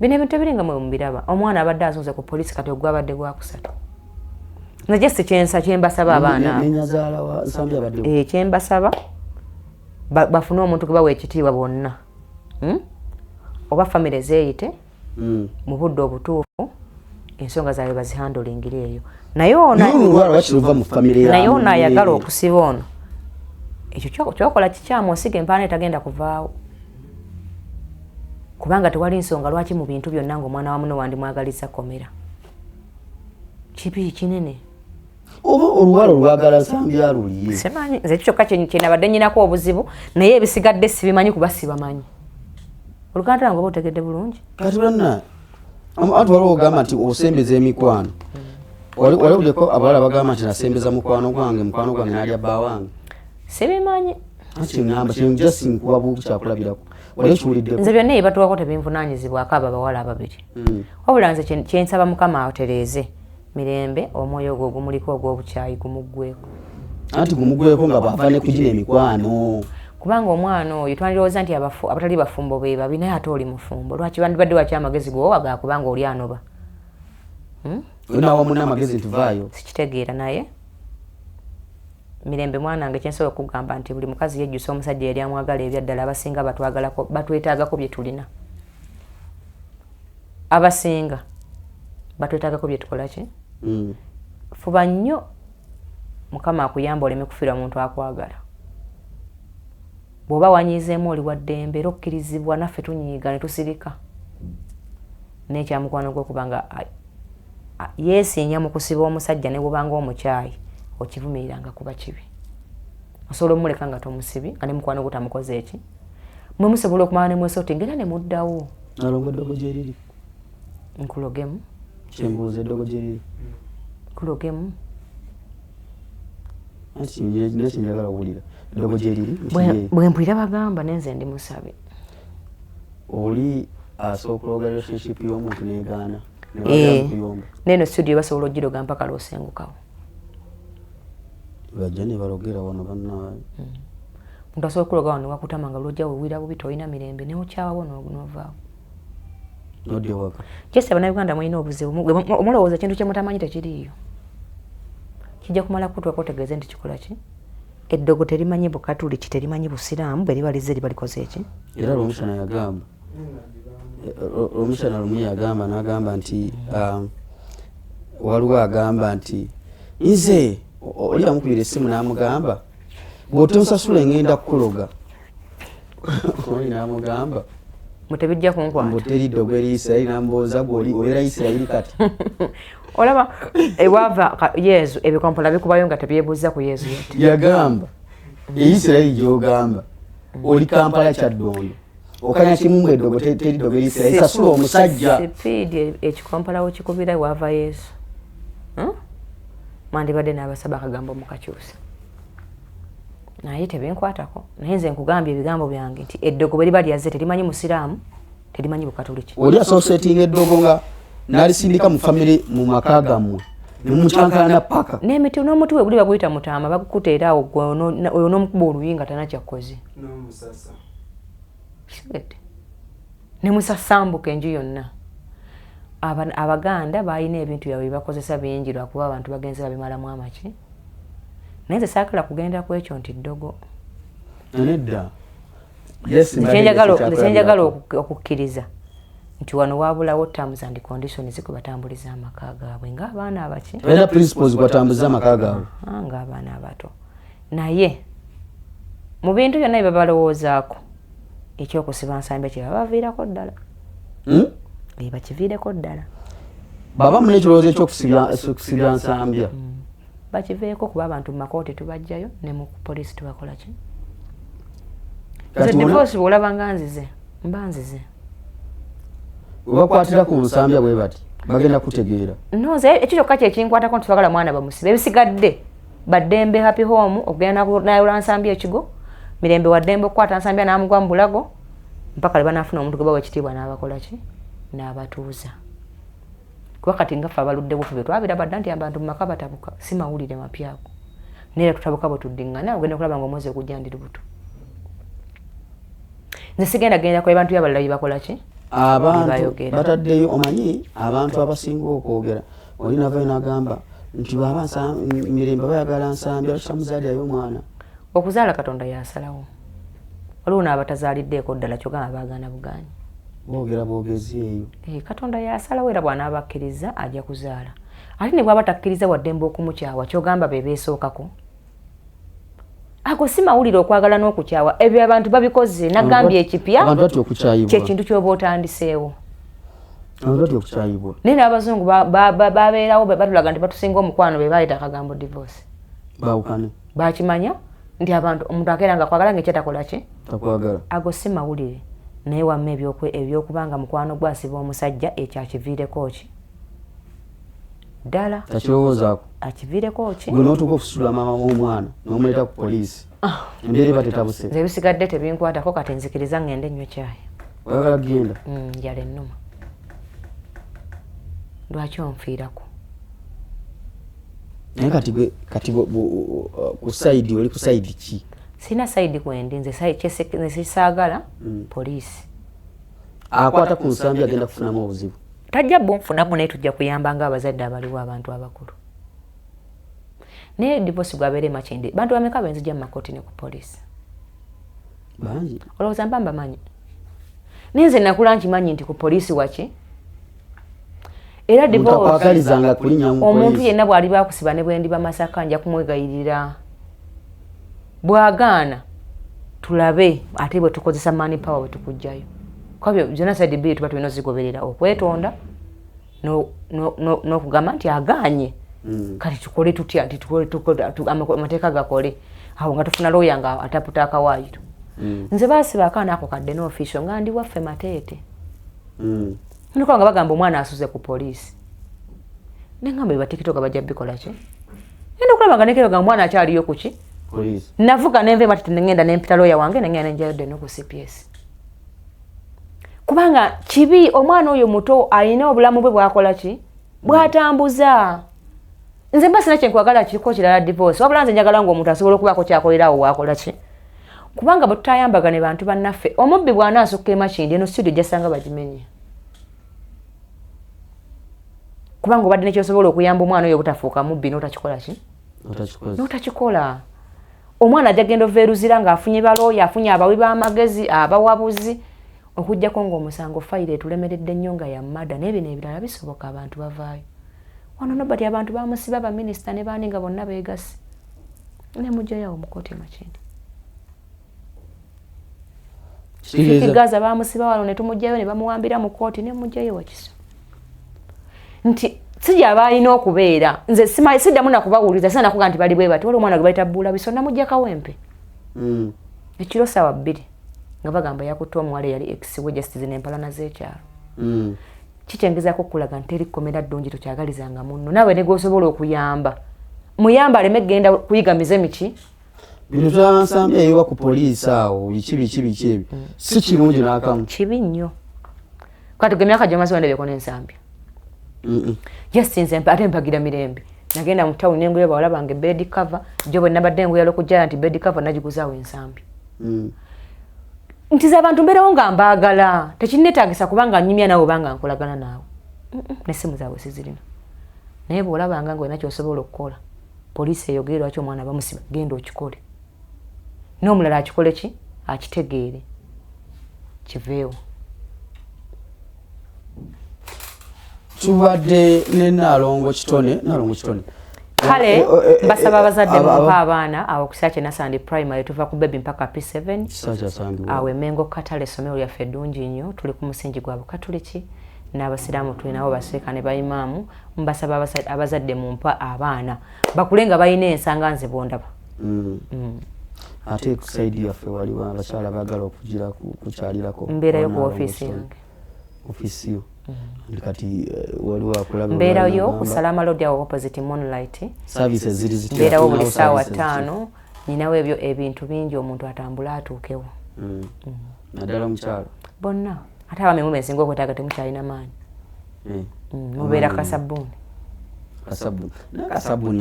bino ebintu ebiringa mwe mubiraba omwana abadde azunze ku poliisi kati ogwabadde gwakusatu naye si kyembasaba abaana kyembasaba bafune omuntu gwe bawa ekitiibwa bonna oba famire zeeyite mu budde obutuufu ensonga zaabwe bazihandulingire eyo naye ono ayagala okusiba ono ekyo kyokola kikyamu osiga empaana etagenda kuvaawo kubanga tewali nsonga lwaki mu bintu byonna ng'omwana wa muno wandimwagaliza komera kibi kinene oba oluwala olwagala nsambya aluliye simanyi nze kyokka kyenabadde nyinako obuzibu naye ebisigadde sibimanyi kuba sibamanyi oluganda lwange oba otegedde bulungi kati banna anti waliwo ogamba nti osembeza emikwano waliwulyeko abawala bagamba nti nasembeza mukwano gwange n'alya bba wange sibimanyi kiŋŋamba kinja sinkuwa buuku kyakulabirako wali kiwuliddeko nze byonna ebibatuwako tebinvunaanyizibwako abo abawala ababiri wabula nze kyensaba mukama atereeze mirembe omwoyo ogwo ogumuliko ogw'obukyayi gumuggweko anti gumuggweko nga bw'ava ne kugira emikwano kubanga omwana oyo twandilowooza nti abatali bafumbo be babi naye ate oli mufumbo lwaki bandibadde waki amagezi gowaga kubanga oli anoba onawa muna amagezi ntuvaayo sikitegeera naye mirembe mwana wange kyensobola okugamba nti buli mukazi yejjusa omusajja yali amwagala ebyaddala abasinga batwetaagako bye tulina abasinga batwetaagako bye tukola ki fuba nnyo mukama akuyamba oleme kufiirwa muntu akwagala bw'oba wanyiizeemu oli waddembe era okkirizibwa naffe tunyiiga ne tusirika n'ekyamukwano gw'okubanga yeesinya mu kusiba omusajja ne bw'obanga omukyayi okivumiriranga kuba kibi osobola omuleka nga tomusibi nga ne mukwano gutamukoze eki mwe musobola okumala ne mwesa oti ngera ne muddawo alongo eddogo gyeriri nkulogemu kyembuuza eddogo gyeriri nkulogemu anti nekinjagala owulira eddogo gyeriri bwe mpulira bagamba nenze ndi musabe oli asooka okuloga relationship y'omuntu negaana neno studio basobola ogiroga mpaka lwosengukawo bajja ne balogera wano bannaawe muntu asobola okuloga wano wakutama nga lwojja wewira bubi tolina mirembe neokyawawo novaawo nodde waka kyesi abannayuganda mulina obuzibu omulowooza kintu kyemutamanyi tekiriiyo kijja kumala kutwako otegeeze nti kikola ki eddogo terimanyi bukatuliki terimanyi busiraamu bwe libalize libalikoze eki era lwomushana yagamba omushana lumu yagamba n'agamba nti waliwo agamba nti nze oli amukubira essimu n'amugamba bw'otonsasula ngenda kukuloga oli n'amugamba mutebijja kunkwata mbuteri ddogo eri Isirayiri n'amubooza gw'oli obeera Isirayiri kati olaba ewava Yesu ebikompola bikubayo nga tebyebuuza ku Yesu yagamba Isirayiri gy'ogamba oli Kampala Kyaddondo okanya kimu eddogo teri dogo lisa esasula omusajja speed ekikompala okikubira wava Yesu mandi badde n'abasaba akagambo mu kakyusa naye tebinkwatako naye nze nkugambye ebigambo byange nti eddogo bwe liba lyazze terimanyi musiraamu terimanyi bukatoliki oli associating eddogo nga nalisindika mu family mu maka gammwe nemukyankana paka n'emiti n'omuti we guli baguyita mutaama bagukuteera awo oyo n'omukuba oluyinga tanakyakoze n'omusasa ne musasambuka enju yonna abaganda balina ebintu byabwe bakozesa bingi lwakuba abantu bagenze babimalamu amaki naye nze saakala kugenda ku ekyo nti ddogo nedda kyenjagala okukkiriza nti wano wabulawo terms and conditions kwe batambuliza amaka gaabwe ng'abaana abaki balina principles batambuliza amaka gaabwe ng'abaana abato naye mu bintu byonna bye babalowoozaako ekyokusiba nsambya kye babaviirako ddala bakiviireko ddala baba muna ekirowoozo ekyokusibya nsambya bakiveeko kuba abantu mu makooti tubajjayo ne mu poliisi tubakola ki divorce bw'olaba nga nzize mba nzize webakwatira ku nsambya bwe bati bagenda kutegeera noze ekyo kyokka kyekinkwatako nti twagala mwana bamusibe ebisigadde baddembe happy home okugenda nayola nsambya ekigo mirembe waddembe okukwata nsambya n'amugwa mu bulago mpaka le banaafuna omuntu gwe bawa ekitiibwa n'abakola ki n'abatuuza kuba kati ngaffe abaludde bufu bye twabirabadda nti abantu mu maka batabuka si mawulire mapyago neera tutabuka bwe tuddiŋŋana ogenda kulaba nga omwezi ogujja ndi lubuto nze sigenda genda ku abantu byabalala bye bakola ki abantu bataddeyo omanyi abantu abasinga okwogera olina vayo n'agamba nti baba mirembe bayagala nsambya kitamuzaaliayo omwana okuzaala katonda yasalawo waliwo n'abatazaaliddeeko ddala kyogamba baagaana bugaanyi boogera boogezi eyo katonda yasalawo era bw'anaabakkiriza ajja kuzaala ate ne bw'aba takkiriza waddembe okumukyawa kyogamba be beesookako ako si mawulire okwagala n'okukyawa ebyo abantu babikoze nagambye ekipya kyekintu ky'oba otandiseewo naye n'abazungu babeerawo batulaga nti batusinga omukwano be baayita akagambo divorce bakimanya nti abantu omuntu akeera nga kwagala ngaekyatakola ki ago si mawulire naye wamma ebyokubanga mukwano gwasiba omusajja ekyo akiviireko ki ddala takirowoozaako akiviireko ki gwe n'otuuka okusitula maama w'omwana n'omuleeta ku poliisi embeera eba tetabuse nze ebisigadde tebinkwatako kati nzikiriza ngende nnyo caayi oyagala kugenda njala ennuma lwaki onfiirako naye kati ku sayidi oli ku sayidi ki sina sayidi kwendi nze sisaagala poliisi akwata ku nsambi agenda kufunamu obuzibu tajja bunfunamu naye tujja kuyamba ng'abazadde abaliwo abantu abakulu naye divorce gwabeere makindi bantu bameka benzijja mu makooti ne ku poliisi bangi olowooza mba mbamanyi naye nze nakula nkimanyi nti ku poliisi waki era divorce omuntu yenna bw'ali bakusiba ne bwendi bamasaka nja kumwegayirira bwagaana tulabe ate bwe tukozesa money power bwe tukujjayo kwabyo genocide bill tuba tulina ozigoberera okwetonda n'okugamba nti agaanye kati tukole tutya nti amateeka gakole awo nga tufuna looya nga ataputa akawaayiro nze baasiba akaana ako kadde n'ofiisyo nga ndi waffe mateete ndikola nga bagamba omwana asuze ku poliisi nengamba ebatikitoga bajja bikola ki enda okulaba nga nekero ga omwana akyaliyo ku ki navuga nenve matete nengenda nempita looya wange nengenda nenjayodde no ku CPS kubanga kibi omwana oyo muto alina obulamu bwe bwakola ki bwatambuza nze mba sina kyenkwagala kiko kirala divorce wabula nze njagala ng'omuntu asobola okubaako kyakolerawo wakola ki kubanga bwe tutayambagane bantu bannaffe omubbi bw'anaasukka emakindi eno studio gyasanga bagimenye kubanga obadde nekyosobola okuyamba omwana oyo obutafuuka mubbi n'otakikola ki n'otakikola omwana ajja genda oveeruzira ng'afunye balooya afunye abawi b'amagezi abawabuzi okujjako ng'omusango fayiro etulemeredde nnyo nga ya mmada naye bino ebirala bisoboka abantu bavaayo wano nobati abantu bamusiba baminisita ne baani nga bonna beegasi ne mujjayo omukooti makindi Gaza bamusiba wano ne tumujjayo ne bamuwambira mu kooti ne mujjayo wakiso nti sijja balina okubeera nze siddamu nakubawuliza sana nakuga nti bali bwe bati wali omwana gwe bayita bbula biso namujja kawempe ekiro sawa 2 nga bagamba yakutte omuwala yali ex-we justice n'empalana z'ekyalo kikyengezako okulaga nti eri kkomera ddungi tokyagalizanga munno naawe ne gwosobola okuyamba muyamba aleme genda kuyiga mize miki bino twansambya eyiwa ku poliisi awo biki ebi si kirungi n'akamu kibi nnyo kati ge myaka gyemaze wandabyeko n'ensambya ate mpagira mirembe nagenda mu tawuni nenguya bawala bange bed cover jo bwe nabadde nguyala okujjala nti bed cover nagiguzaawo ensambya nti z'abantu mbeerawo nga mbaagala tekinnetaagisa kubanga nnyumya naawe obanga nkolagana naawe n'essimu zaabwe sizirina naye bw'olabanga nga olina ky'osobola okukola poliisi eyogere lwaki omwana bamusiba genda okikole n'omulala akikole ki akitegeere kiveewo tubadde ne Nalongo Kitone kale mbasaba abazadde mumpa abaana awo ku Sache Nasandi Primary tuva ku baby mpaka P7 awe Mengo Katale somero lyaffe ddungi nnyo tuli ku musingi gwa Bukatuliki n'abasiraamu tulinawo baseeka ne bayimaamu mbasaba abazadde mumpa abaana bakulenga bayina ensanga nze bondaba ate ku side yaffe waliwo abakyala baagala okugira kukyalirako mbeerayo ku ofiisi yange ofiisi yo kati waliwo akulaba mbeerayo ku Salama Road awo opposite Moonlight services ziri zitya mbeerawo buli ssaawa 5 ninawo ebyo ebintu bingi omuntu atambula atuukewo naddala mukyalo bonna ate abami mumesinga okwetaaga temukyalina maanyi mubeera kasabbuuni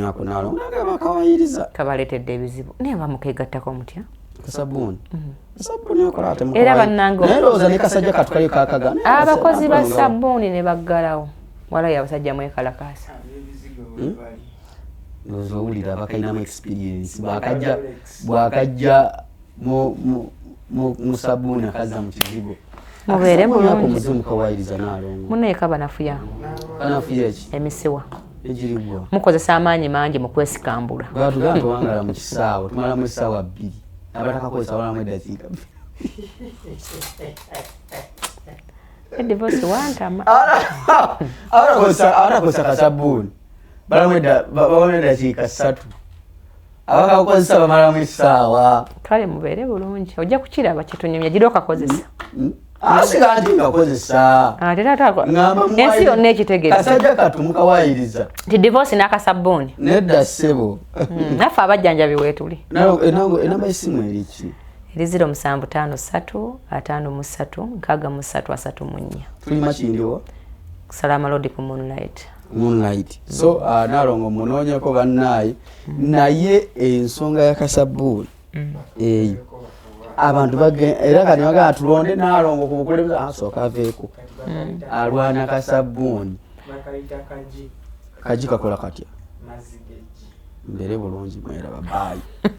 ako Nalongo nagaba kawayiriza kabaleetedde ebizibu naye bamukeegattako mutya kasabbuuni akola ate era bannange naye lowooza ne kasajja katukali kakagana abakozi ba sabbuuni ne baggalawo walayo abasajja mwekalakaasa lowooza owulira abakalinamu experience bwakajja mu sabbuuni akazza mu kizigo mubeere mulungi muzimu kawayiriza Nalongo muneeka banafuya eki emisiwa egirigwa mukozesa amaanyi mangi mu kwesikambula batugamba tewangala mu kisaawe tumalamu essaawa 2 abatakakozesa walamu eddakiika edivosi wantama abatakozesa kasabbuuni balamu eddakiika 3 abakakozesa bamalamu essaawa kale mubeere bulungi ojja kukiraba kitunyumya gira okakozesa asiga nti ngakozesa ensi yonna ekitegeeza kasajja katumukawayiriza ti divosi n'akasabbuuni nedda ssebo naffe abajjanjabi weetuli enamba y'essimu eriki eri 0753 53 6334 tuli makindiwa Salama Road ku Moonlight so Nalongo munoonyeko bannaaye naye ensonga ya kasabbuuni eyo abantu era kati bagamba tulonde Nalongo ku bukulembeze asooka aveeko alwana kasabbuuni kaji kakola katya mbere bulungi mwera babaayi